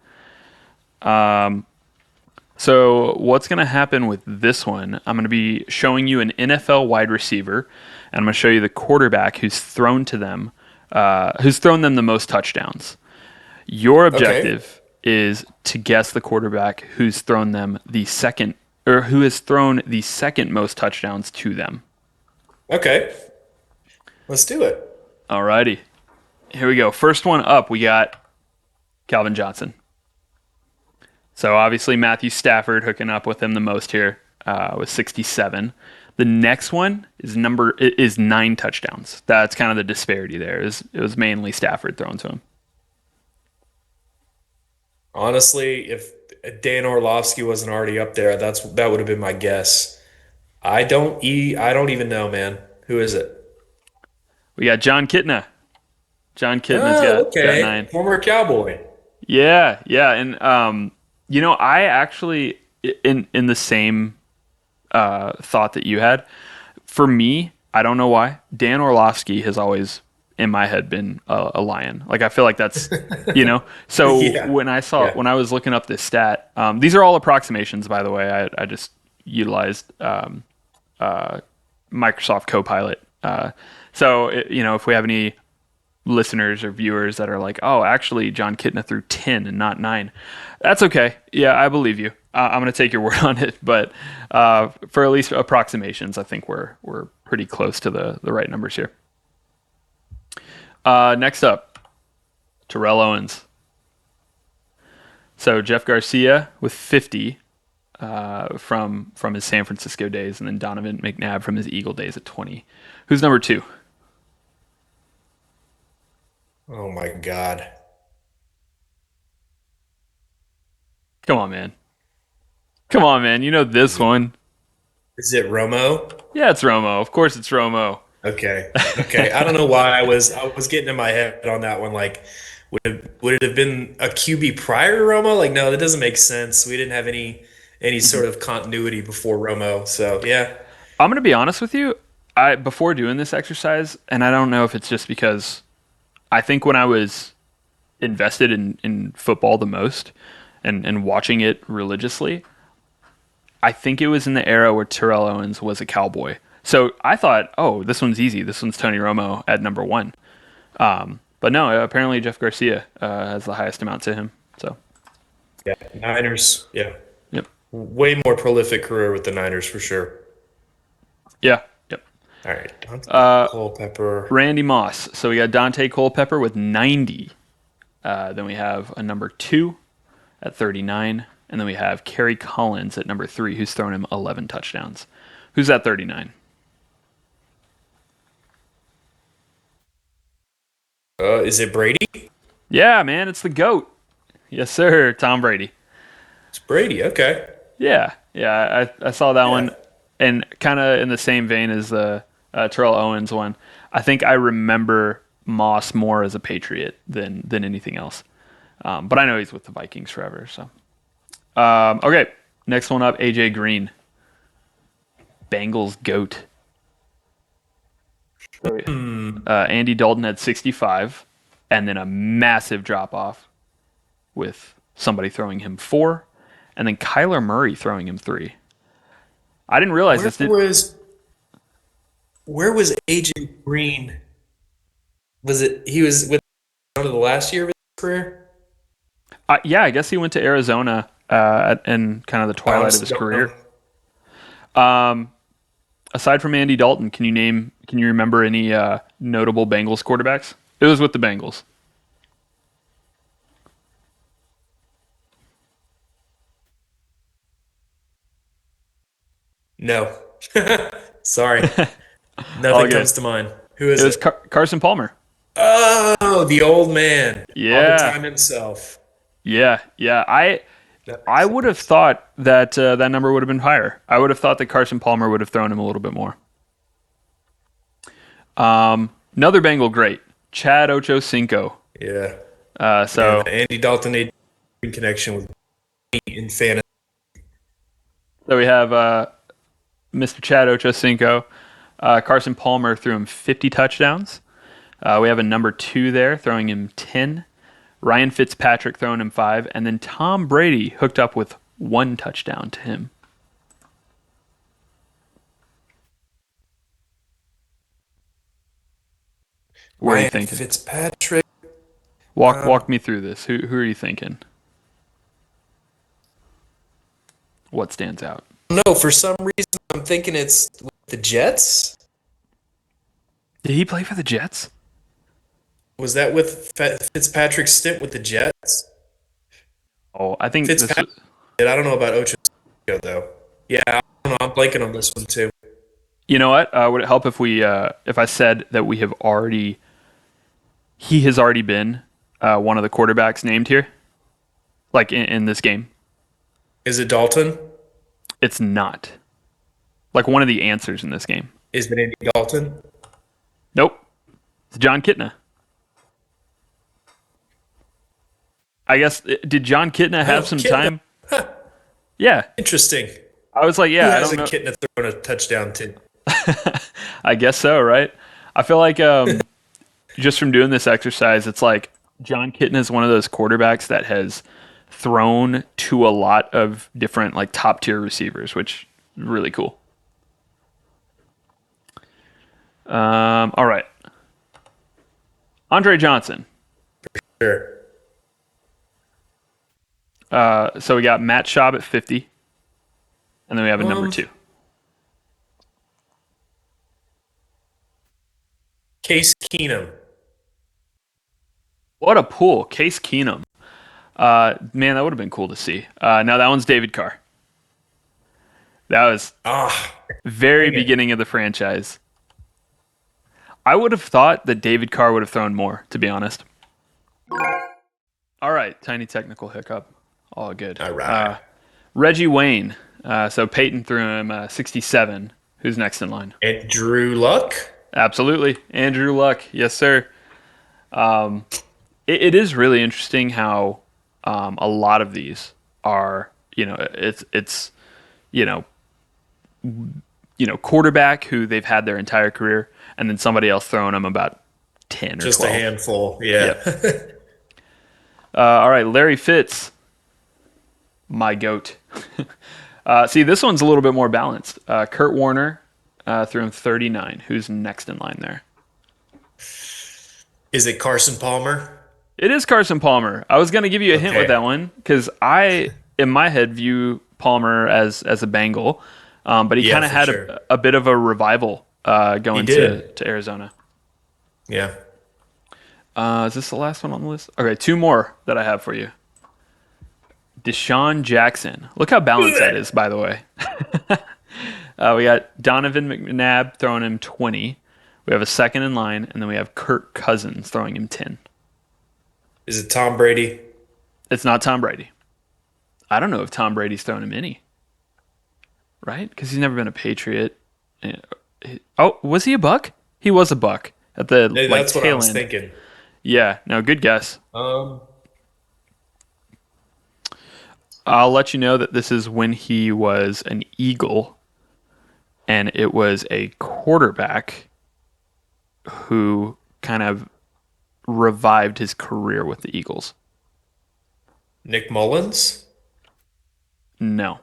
[SPEAKER 1] So what's going to happen with this one? I'm going to be showing you an NFL wide receiver, and I'm going to show you the quarterback who's thrown them the most touchdowns. Your
[SPEAKER 2] Okay.
[SPEAKER 1] objective is to guess the quarterback who's thrown them the second, or who has thrown the second most touchdowns to them.
[SPEAKER 2] Okay. Let's do it.
[SPEAKER 1] Alrighty, here we go. First one up, we got Calvin Johnson. So obviously Matthew Stafford hooking up with him the most here with 67. The next one is 9 touchdowns. That's kind of the disparity there. It was mainly Stafford thrown to him.
[SPEAKER 2] Honestly, if Dan Orlovsky wasn't already up there, that would have been my guess. I don't even know, man. Who is it?
[SPEAKER 1] We got John Kitna. John Kitna's
[SPEAKER 2] Oh,
[SPEAKER 1] got
[SPEAKER 2] okay.
[SPEAKER 1] 9.
[SPEAKER 2] Former Cowboy.
[SPEAKER 1] Yeah, yeah, and I actually in the same thought that you had. For me, I don't know why Dan Orlovsky has always in my head been a lion. Like I feel like that's So
[SPEAKER 2] Yeah. Yeah.
[SPEAKER 1] when I was looking up this stat, these are all approximations, by the way. I just utilized Microsoft Copilot. If we have any listeners or viewers that are like, oh, actually, John Kitna threw 10 and not 9. That's okay. Yeah, I believe you. I'm going to take your word on it. But for at least approximations, I think we're pretty close to the right numbers here. Next up, Terrell Owens. So Jeff Garcia with 50 from his San Francisco days, and then Donovan McNabb from his Eagle days at 20. Who's number 2?
[SPEAKER 2] Oh my God.
[SPEAKER 1] Come on, man. Come on, man. You know this
[SPEAKER 2] Is it,
[SPEAKER 1] one.
[SPEAKER 2] is it Romo?
[SPEAKER 1] Yeah, it's Romo. Of course, it's Romo.
[SPEAKER 2] Okay. Okay. I don't know why I was getting in my head on that one. Like, would it have been a QB prior to Romo? Like, no, that doesn't make sense. We didn't have any
[SPEAKER 1] Mhm.
[SPEAKER 2] sort of continuity before Romo. So yeah.
[SPEAKER 1] I'm gonna be honest with you. I before doing this exercise, and I don't know if it's just because I think when I was invested in football the most and watching it religiously, I think it was in the era where Terrell Owens was a Cowboy. So I thought, oh, this one's easy. This one's Tony Romo at number 1. But no, apparently Jeff Garcia has the highest amount to him. So
[SPEAKER 2] Yeah. Niners. Yeah.
[SPEAKER 1] yep,
[SPEAKER 2] Way more prolific career with the Niners for sure.
[SPEAKER 1] yeah, yep.
[SPEAKER 2] All right. Dante
[SPEAKER 1] Uh,
[SPEAKER 2] Culpepper.
[SPEAKER 1] Randy Moss. So we got Dante Culpepper with 90. Then we have a number 2 at 39. And then we have Kerry Collins at number 3, who's thrown him 11 touchdowns. Who's at 39?
[SPEAKER 2] Is it Brady?
[SPEAKER 1] Yeah, man, it's the GOAT. Yes, sir. Tom Brady.
[SPEAKER 2] It's Brady. Okay.
[SPEAKER 1] Yeah, yeah. I saw that
[SPEAKER 2] Yeah.
[SPEAKER 1] one. And kind of in the same vein as the Terrell Owens one. I think I remember Moss more as a Patriot than anything else. But I know he's with the Vikings forever. So okay, next one up, AJ Green, Bengals GOAT. So,
[SPEAKER 2] Hmm.
[SPEAKER 1] Andy Dalton had 65, and then a massive drop off with somebody throwing him 4, and then Kyler Murray throwing him 3. I didn't realize
[SPEAKER 2] Where
[SPEAKER 1] this.
[SPEAKER 2] was where was Agent Green? Was it he was with one of the last year of his career?
[SPEAKER 1] Yeah, I guess he went to Arizona in kind of the
[SPEAKER 2] I
[SPEAKER 1] twilight of
[SPEAKER 2] honestly
[SPEAKER 1] his
[SPEAKER 2] don't know.
[SPEAKER 1] career. Aside from Andy Dalton, can you remember any notable Bengals quarterbacks? It was with the Bengals.
[SPEAKER 2] No. Sorry.
[SPEAKER 1] All
[SPEAKER 2] Nothing
[SPEAKER 1] good.
[SPEAKER 2] comes to mind. Who
[SPEAKER 1] It
[SPEAKER 2] is
[SPEAKER 1] was
[SPEAKER 2] it?
[SPEAKER 1] Carson Palmer.
[SPEAKER 2] Oh, the old man. Father
[SPEAKER 1] Yeah,
[SPEAKER 2] Time himself.
[SPEAKER 1] yeah, yeah. I
[SPEAKER 2] That
[SPEAKER 1] I
[SPEAKER 2] makes
[SPEAKER 1] would have
[SPEAKER 2] sense.
[SPEAKER 1] thought that that number would have been higher. I would have thought that Carson Palmer would have thrown him a little bit more. Another Bengal great, Chad Ochocinco.
[SPEAKER 2] Yeah. Man,
[SPEAKER 1] So
[SPEAKER 2] the Andy Dalton Nate connection with me in fantasy.
[SPEAKER 1] we have Mr. Chad Ochocinco. Carson Palmer threw him 50 touchdowns. We have a number two there, throwing him 10. Ryan Fitzpatrick throwing him 5. And then Tom Brady hooked up with one touchdown to him. Where are you
[SPEAKER 2] Ryan
[SPEAKER 1] thinking?
[SPEAKER 2] Fitzpatrick.
[SPEAKER 1] Walk me through this. Who are you thinking? What stands out?
[SPEAKER 2] No, for some reason I'm thinking it's with the Jets.
[SPEAKER 1] Did he play for the Jets?
[SPEAKER 2] Was that with Fitzpatrick's stint with the Jets?
[SPEAKER 1] Oh, I think this
[SPEAKER 2] Fitzpatrick.
[SPEAKER 1] was.
[SPEAKER 2] I don't know about Ocho though. Yeah, I don't know. I'm blanking on this one too.
[SPEAKER 1] You know what? Would it help if we if I said that we have already he has already been one of the quarterbacks named here, like in this game?
[SPEAKER 2] Is it Dalton?
[SPEAKER 1] It's not like one of the answers in this game.
[SPEAKER 2] Is it Andy Dalton?
[SPEAKER 1] Nope, it's John Kitna. I guess did John Kitna have
[SPEAKER 2] Oh,
[SPEAKER 1] some
[SPEAKER 2] Kitna.
[SPEAKER 1] time? Yeah,
[SPEAKER 2] Interesting.
[SPEAKER 1] I was like,
[SPEAKER 2] Who
[SPEAKER 1] yeah, I don't
[SPEAKER 2] hasn't
[SPEAKER 1] know.
[SPEAKER 2] Kitna thrown a touchdown to?
[SPEAKER 1] I guess so, right? I feel like just from doing this exercise, it's like John Kitna is one of those quarterbacks that has thrown to a lot of different like top tier receivers, which is really cool. All right, Andre Johnson.
[SPEAKER 2] Sure.
[SPEAKER 1] So we got Matt Schaub at 50, and then we have a number
[SPEAKER 2] Um,
[SPEAKER 1] two.
[SPEAKER 2] Case Keenum.
[SPEAKER 1] What a pull, Case Keenum. Man, that would have been cool to see. Now that one's David Carr. That was
[SPEAKER 2] Ah,
[SPEAKER 1] very
[SPEAKER 2] dang it.
[SPEAKER 1] beginning of the franchise. I would have thought that David Carr would have thrown more, to be honest. All right, tiny technical hiccup. All good.
[SPEAKER 2] All right.
[SPEAKER 1] Reggie Wayne. So Peyton threw him 67. Who's next in line?
[SPEAKER 2] And Drew Luck.
[SPEAKER 1] Absolutely. Andrew Luck. Yes, sir. It is really interesting how a lot of these are, it's you know, quarterback who they've had their entire career, and then somebody else throwing them about 10 or
[SPEAKER 2] Just a
[SPEAKER 1] 12.
[SPEAKER 2] handful.
[SPEAKER 1] Yep.
[SPEAKER 2] Yeah.
[SPEAKER 1] All right, Larry Fitz, my goat. See, this one's a little bit more balanced. Kurt Warner threw him 39. Who's next in line there?
[SPEAKER 2] Is it Carson Palmer?
[SPEAKER 1] It is Carson Palmer. I was going to give you a hint with
[SPEAKER 2] Okay.
[SPEAKER 1] that one because I, in my head, view Palmer as a Bengal, but he
[SPEAKER 2] Yeah,
[SPEAKER 1] kind of
[SPEAKER 2] for
[SPEAKER 1] had
[SPEAKER 2] sure.
[SPEAKER 1] a bit of a revival
[SPEAKER 2] He
[SPEAKER 1] going
[SPEAKER 2] did.
[SPEAKER 1] to Arizona.
[SPEAKER 2] Yeah.
[SPEAKER 1] Is this the last one on the list? Okay, two more that I have for you. Deshaun Jackson. Look how balanced that is, by the way. We got Donovan McNabb throwing him 20. We have a second in line, and then we have Kirk Cousins throwing him 10.
[SPEAKER 2] Is it Tom Brady?
[SPEAKER 1] It's not Tom Brady. I don't know if Tom Brady's thrown him any, right? Because he's never been a Patriot. Oh, was he a Buck? He was a Buck at the
[SPEAKER 2] Hey,
[SPEAKER 1] like
[SPEAKER 2] that's what I
[SPEAKER 1] tail
[SPEAKER 2] was
[SPEAKER 1] end.
[SPEAKER 2] thinking.
[SPEAKER 1] Yeah, no, good guess.
[SPEAKER 2] Um,
[SPEAKER 1] I'll let you know that this is when he was an Eagle, and it was a quarterback who kind of revived his career with the Eagles.
[SPEAKER 2] Nick Mullins?
[SPEAKER 1] No,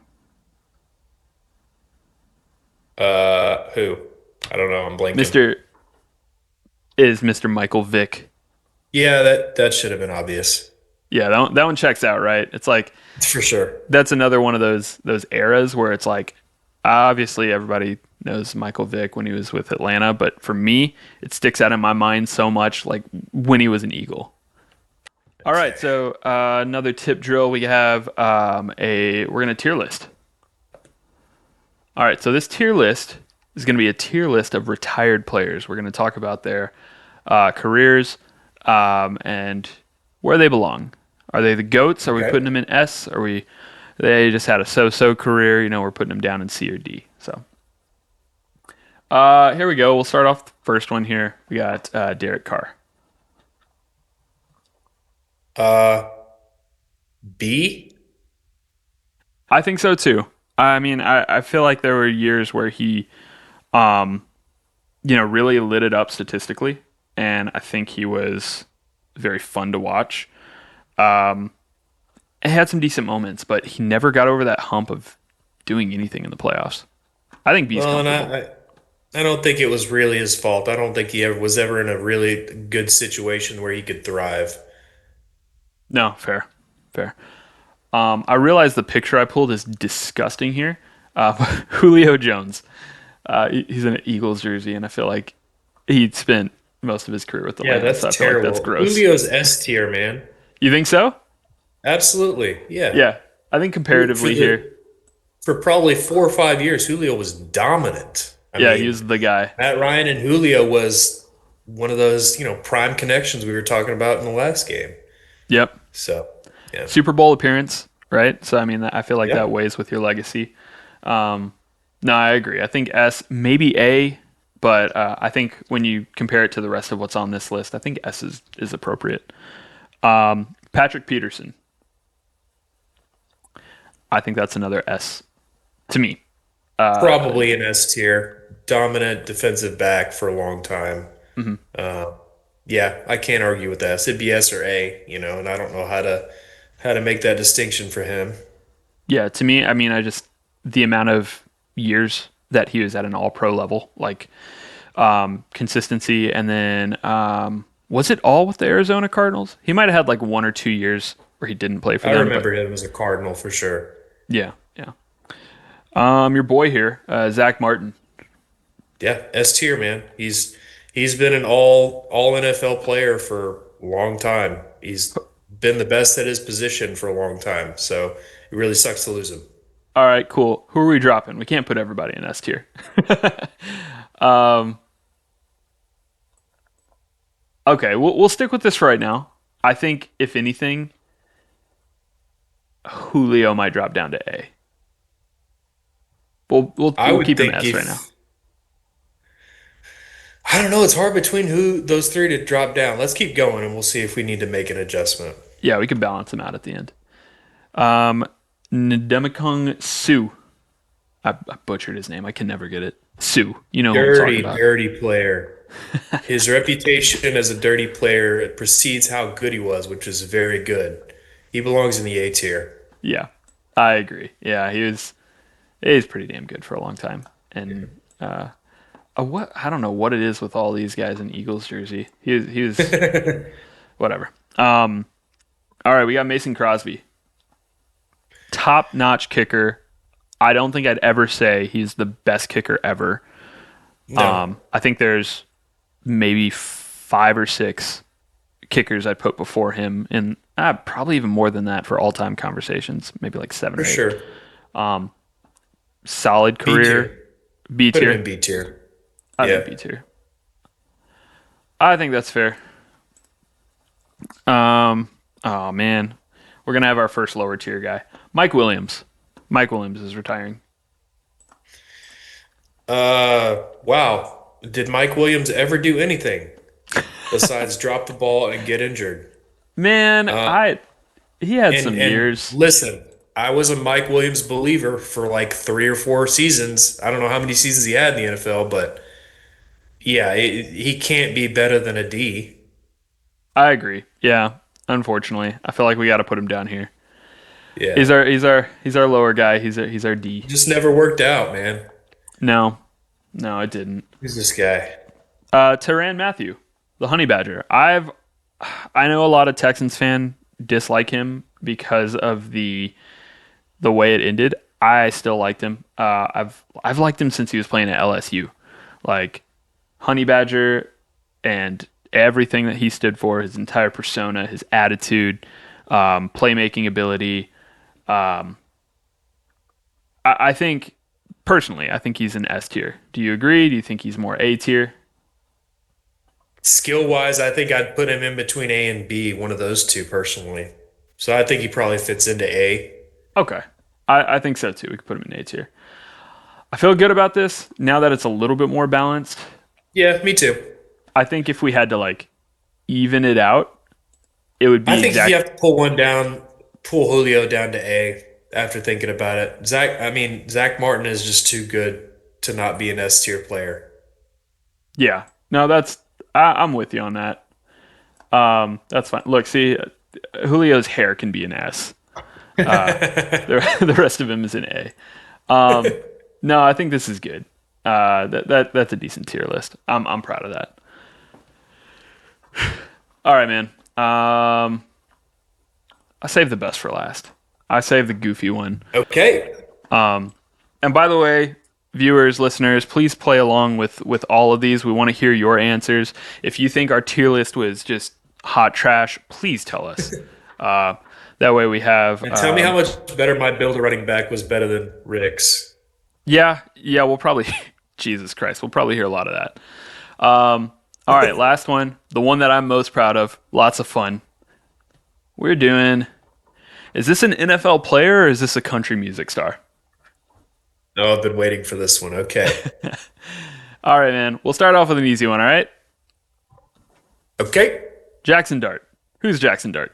[SPEAKER 2] Who? I don't know. I'm blanking.
[SPEAKER 1] Mister is Mister Michael Vick.
[SPEAKER 2] Yeah, that should have been obvious
[SPEAKER 1] Yeah, that one checks out, right? It's like
[SPEAKER 2] for sure.
[SPEAKER 1] that's another one of those eras where it's like obviously everybody knows Michael Vick when he was with Atlanta, but for me, it sticks out in my mind so much like when he was an Eagle. All right,
[SPEAKER 2] Okay.
[SPEAKER 1] so another tip drill. We have we're gonna tier list. All right, so this tier list is gonna be a tier list of retired players. We're gonna talk about their careers and where they belong. Are they the goats? Are we
[SPEAKER 2] Okay.
[SPEAKER 1] putting them in S? Are we? They just had a so-so career. We're putting them down in C or D. So here we go. We'll start off the first one here. We got Derek Carr.
[SPEAKER 2] Uh, B?
[SPEAKER 1] I think so too. I mean, I feel like there were years where he really lit it up statistically, and I think he was very fun to watch. Um, it had some decent moments, but he never got over that hump of doing anything in the playoffs. I think B's
[SPEAKER 2] Well, and
[SPEAKER 1] comfortable.
[SPEAKER 2] I don't think it was really his fault. I don't think he ever was ever in a really good situation where he could thrive.
[SPEAKER 1] No, fair, fair. I realize the picture I pulled is disgusting here. Julio Jones. He's in an Eagles jersey, and I feel like he spent most of his career with the
[SPEAKER 2] Yeah,
[SPEAKER 1] Lions,
[SPEAKER 2] that's
[SPEAKER 1] so I feel like that's
[SPEAKER 2] terrible.
[SPEAKER 1] gross.
[SPEAKER 2] Julio's S tier, man.
[SPEAKER 1] You think so?
[SPEAKER 2] Absolutely. Yeah.
[SPEAKER 1] Yeah. I think
[SPEAKER 2] For
[SPEAKER 1] comparatively here,
[SPEAKER 2] for probably 4 or 5 years, Julio was dominant. I
[SPEAKER 1] yeah, he
[SPEAKER 2] mean,
[SPEAKER 1] was the guy.
[SPEAKER 2] Matt Ryan and Julio was one of those, prime connections we were talking about in the last game.
[SPEAKER 1] Yep.
[SPEAKER 2] So, yeah.
[SPEAKER 1] Super Bowl appearance, right? So, I mean, I feel like that
[SPEAKER 2] Yeah.
[SPEAKER 1] weighs with your legacy. Um, no, I agree. I think S, maybe A, but I think when you compare it to the rest of what's on this list, I think S is appropriate. Patrick Peterson. I think that's another S to me.
[SPEAKER 2] Probably an S tier, dominant defensive back for a long time.
[SPEAKER 1] Mhm.
[SPEAKER 2] Uh, yeah, I can't argue with that. It'd be S or A, and I don't know how to make that distinction for him.
[SPEAKER 1] Yeah, to me, I mean, the amount of years that he was at an all pro level, like consistency, and then was it all with the Arizona Cardinals? He might have had like 1 or 2 years where he didn't play for
[SPEAKER 2] I
[SPEAKER 1] them, but
[SPEAKER 2] remember him as a Cardinal for sure.
[SPEAKER 1] yeah, yeah. Your boy here, Zach Martin.
[SPEAKER 2] Yeah, S tier, man. He's been an all NFL player for a long time. He's been the best at his position for a long time. So it really sucks to lose him.
[SPEAKER 1] All right, cool. Who are we dropping? We can't put everybody in S tier. um, okay, we'll stick with this right now. I think if anything, Julio might drop down to A.
[SPEAKER 2] I
[SPEAKER 1] We'll
[SPEAKER 2] would
[SPEAKER 1] keep him
[SPEAKER 2] think
[SPEAKER 1] S right now.
[SPEAKER 2] if I don't know, it's hard between who those three to drop down. Let's keep going and we'll see if we need to make an adjustment.
[SPEAKER 1] Yeah, we can balance him out at the end. Um, Ndemikong Sue. I butchered his name. I can never get it. Sue. You know who I'm talking
[SPEAKER 2] Dirty,
[SPEAKER 1] about.
[SPEAKER 2] dirty player. His reputation as a dirty player precedes how good he was, which is very good. He belongs in the A tier.
[SPEAKER 1] Yeah, I agree. Yeah, he's pretty damn good for a long time. And what I don't know what it is with all these guys in Eagles jersey. He was whatever. All right, we got Mason Crosby, top notch kicker. I don't think I'd ever say he's the best kicker ever.
[SPEAKER 2] No,
[SPEAKER 1] I think there's maybe 5 or 6 kickers I'd put before him, and probably even more than that for all time conversations. Maybe like seven
[SPEAKER 2] for
[SPEAKER 1] or eight.
[SPEAKER 2] sure.
[SPEAKER 1] Solid
[SPEAKER 2] B
[SPEAKER 1] career,
[SPEAKER 2] tier.
[SPEAKER 1] B
[SPEAKER 2] Put him
[SPEAKER 1] tier.
[SPEAKER 2] in B tier.
[SPEAKER 1] I think
[SPEAKER 2] Yeah.
[SPEAKER 1] B tier. I think that's fair. Oh man, we're gonna have our first lower tier guy, Mike Williams. Mike Williams is retiring.
[SPEAKER 2] Wow. Did Mike Williams ever do anything besides drop the ball and get injured?
[SPEAKER 1] Man, he had
[SPEAKER 2] And
[SPEAKER 1] some
[SPEAKER 2] and
[SPEAKER 1] years.
[SPEAKER 2] listen, I was a Mike Williams believer for like 3 or 4 seasons. I don't know how many seasons he had in the NFL, but yeah, he can't be better than a D.
[SPEAKER 1] I agree. Yeah, unfortunately, I feel like we got to put him down here.
[SPEAKER 2] Yeah,
[SPEAKER 1] He's our lower guy. He's our D.
[SPEAKER 2] just never worked out, man.
[SPEAKER 1] No, no, it didn't.
[SPEAKER 2] Who's this guy?
[SPEAKER 1] Tyrann Matthew, the Honey Badger. I know a lot of Texans fan dislike him because of the way it ended. I still liked him. I've liked him since he was playing at LSU. Like Honey Badger and everything that he stood for, his entire persona, his attitude, playmaking ability. I think personally, I think he's an S tier. Do you agree? Do you think he's more A tier?
[SPEAKER 2] Skill wise, I think I'd put him in between A and B, one of those two personally. So I think he probably fits into A.
[SPEAKER 1] Okay. I think so too. We could put him in A tier. I feel good about this now that it's a little bit more balanced.
[SPEAKER 2] Yeah, me too.
[SPEAKER 1] I think if we had to like even it out, it would
[SPEAKER 2] I
[SPEAKER 1] be
[SPEAKER 2] think if you
[SPEAKER 1] Zach.
[SPEAKER 2] have to pull one down, pull Julio down to A after thinking about it. Zach Martin is just too good to not be an S tier player.
[SPEAKER 1] Yeah. No, I'm with you on that. That's fine. Look, see, Julio's hair can be an S. The rest of him is an A. No, I think this is good. That's a decent tier list. I'm proud of that. All right, man. I saved the best for last. I saved the goofy one.
[SPEAKER 2] Okay.
[SPEAKER 1] And by the way, viewers, listeners, please play along with all of these. We want to hear your answers. If you think our tier list was just hot trash, please tell us. Uh, that way we have.
[SPEAKER 2] And tell me how much better my build a running back was better than Rick's.
[SPEAKER 1] Yeah, we'll probably. Jesus Christ, we'll probably hear a lot of that. All right, last one. The one that I'm most proud of. Lots of fun. We're doing. Is this an NFL player or is this a country music star?
[SPEAKER 2] Oh, I've been waiting for this one. Okay.
[SPEAKER 1] All right, man. We'll start off with an easy one, all right?
[SPEAKER 2] Okay.
[SPEAKER 1] Jackson Dart. Who's Jackson Dart?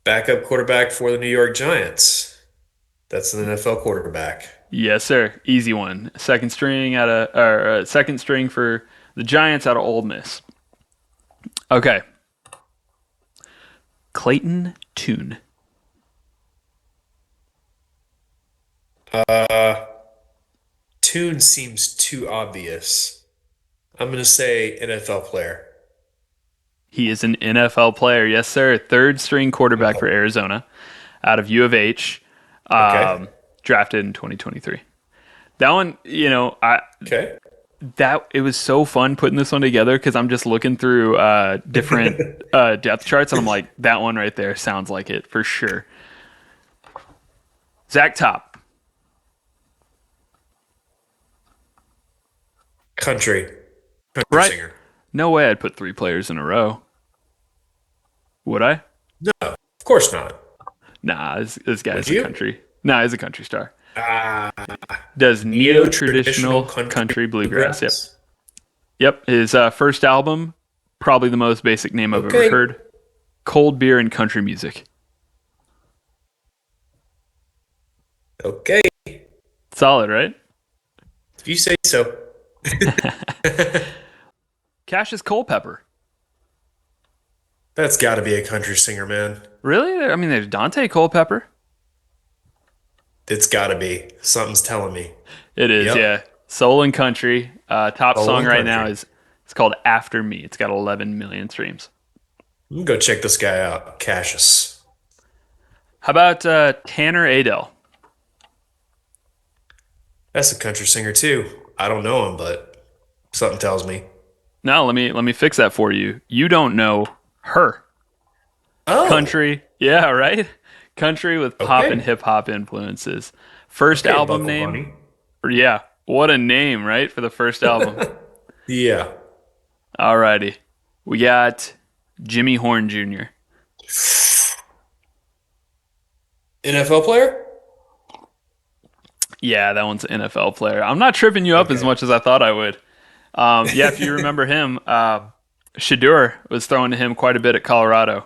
[SPEAKER 2] Backup quarterback for the New York Giants. That's an NFL quarterback.
[SPEAKER 1] Yes, sir. Easy one. Second string second string for the Giants out of Ole Miss. Okay. Clayton Tune.
[SPEAKER 2] Uh, Tune seems too obvious. I'm going to say NFL player.
[SPEAKER 1] He is an NFL player. Yes, sir. Third string quarterback for Arizona out of U of H,
[SPEAKER 2] Okay.
[SPEAKER 1] drafted in 2023. That one, I
[SPEAKER 2] Okay.
[SPEAKER 1] that it was so fun putting this one together because I'm just looking through different depth charts and I'm like, that one right there sounds like it for sure. Zach Top.
[SPEAKER 2] Country. Country
[SPEAKER 1] Right?
[SPEAKER 2] singer.
[SPEAKER 1] No way I'd put three players in a row. Would I?
[SPEAKER 2] No, of course not.
[SPEAKER 1] Nah, this
[SPEAKER 2] Would
[SPEAKER 1] guy's a
[SPEAKER 2] you?
[SPEAKER 1] country. Nah, he's a country star.
[SPEAKER 2] Ah,
[SPEAKER 1] Does
[SPEAKER 2] neo-traditional
[SPEAKER 1] neo-traditional
[SPEAKER 2] country
[SPEAKER 1] country bluegrass. Yep.
[SPEAKER 2] bluegrass.
[SPEAKER 1] Yep. His first album, probably the most basic name I've ever
[SPEAKER 2] Okay.
[SPEAKER 1] heard. Cold Beer and Country Music.
[SPEAKER 2] Okay.
[SPEAKER 1] Solid, right?
[SPEAKER 2] If you say so.
[SPEAKER 1] Cassius Culpepper.
[SPEAKER 2] That's got to be a country singer, man.
[SPEAKER 1] Really? I mean, there's Dante Culpepper.
[SPEAKER 2] It's got to be. Something's telling me.
[SPEAKER 1] It is,
[SPEAKER 2] Yep.
[SPEAKER 1] yeah. Soul and Country. Top
[SPEAKER 2] Soul
[SPEAKER 1] song
[SPEAKER 2] and
[SPEAKER 1] right now
[SPEAKER 2] country.
[SPEAKER 1] is it's called After Me. It's got 11 million streams.
[SPEAKER 2] I'm gonna go check this guy out. Cassius.
[SPEAKER 1] How about Tanner Adell?
[SPEAKER 2] That's a country singer too. I don't know him, but something tells me.
[SPEAKER 1] No, let me fix that for you. You don't know her.
[SPEAKER 2] Oh,
[SPEAKER 1] Country. Yeah, right? Country with pop and
[SPEAKER 2] okay.
[SPEAKER 1] hip hop influences. First
[SPEAKER 2] Okay,
[SPEAKER 1] album
[SPEAKER 2] Buckle
[SPEAKER 1] name?
[SPEAKER 2] Bunny.
[SPEAKER 1] Yeah. What a name, right? For the first album.
[SPEAKER 2] Yeah.
[SPEAKER 1] Alrighty. We got Jimmy Horn Jr.
[SPEAKER 2] NFL player?
[SPEAKER 1] Yeah, that one's an NFL player. I'm not tripping you up as
[SPEAKER 2] Okay.
[SPEAKER 1] much as I thought I would. Yeah, if you remember him, Shadur was throwing to him quite a bit at Colorado.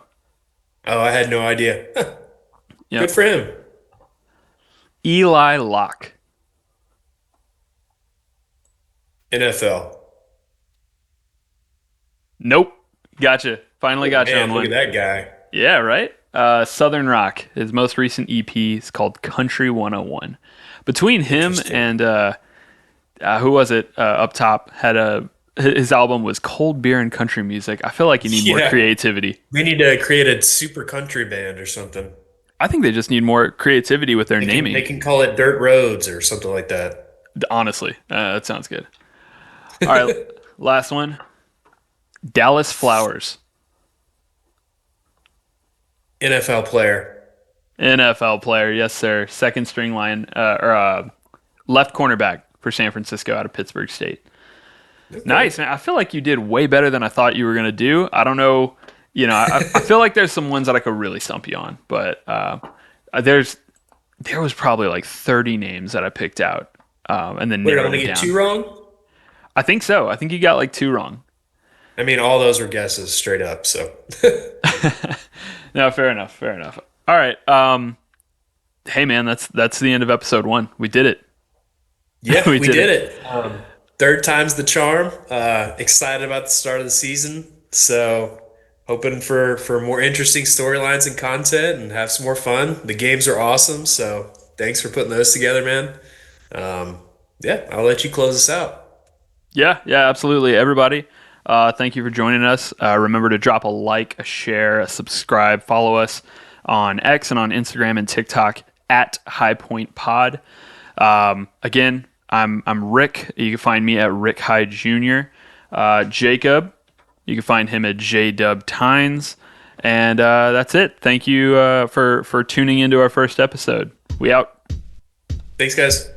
[SPEAKER 2] Oh, I had no idea. Good
[SPEAKER 1] Yep.
[SPEAKER 2] for him.
[SPEAKER 1] Eli Locke.
[SPEAKER 2] NFL.
[SPEAKER 1] Nope. Gotcha. Finally got you on
[SPEAKER 2] Man, look at
[SPEAKER 1] one.
[SPEAKER 2] that guy.
[SPEAKER 1] Yeah, right? Southern Rock. His most recent EP is called Country 101. Between him
[SPEAKER 2] Interesting.
[SPEAKER 1] and who was it up top had his album was Cold Beer and Country Music. I feel like you need more
[SPEAKER 2] Yeah.
[SPEAKER 1] creativity.
[SPEAKER 2] We need to create a super country band or something.
[SPEAKER 1] I think they just need more creativity with their
[SPEAKER 2] They
[SPEAKER 1] naming.
[SPEAKER 2] can call it Dirt Roads or something like that.
[SPEAKER 1] Honestly, that sounds good. All right, last one. Dallas Flowers,
[SPEAKER 2] NFL player.
[SPEAKER 1] NFL player, yes sir. Second string line or left cornerback for San Francisco out of Pittsburgh State.
[SPEAKER 2] Okay.
[SPEAKER 1] Nice, man. I feel like you did way better than I thought you were gonna do. I don't know. I feel like there's some ones that I could really stump you on, but there was probably like 30 names that I picked out and then
[SPEAKER 2] Wait, did I
[SPEAKER 1] narrowed
[SPEAKER 2] only
[SPEAKER 1] it
[SPEAKER 2] get
[SPEAKER 1] down.
[SPEAKER 2] two wrong?
[SPEAKER 1] I think so. I think you got like two wrong.
[SPEAKER 2] I mean, all those were guesses straight up. So,
[SPEAKER 1] No, fair enough. Fair enough. All right. Hey, man, that's the end of episode one. We did it.
[SPEAKER 2] yeah,
[SPEAKER 1] We
[SPEAKER 2] we
[SPEAKER 1] did
[SPEAKER 2] did
[SPEAKER 1] it.
[SPEAKER 2] it. third time's the charm. Excited about the start of the season. So hoping for more interesting storylines and content and have some more fun. The games are awesome. So thanks for putting those together, man. Um, yeah, I'll let you close us out.
[SPEAKER 1] Yeah, yeah, absolutely. Everybody, thank you for joining us. Remember to drop a like, a share, a subscribe, follow us on X and on Instagram and TikTok at High Point Pod. Again, I'm Rick. You can find me at Rick High Jr. Jacob, you can find him at JW Tynes. And that's it. Thank you for tuning into our first episode. We out.
[SPEAKER 2] Thanks, guys.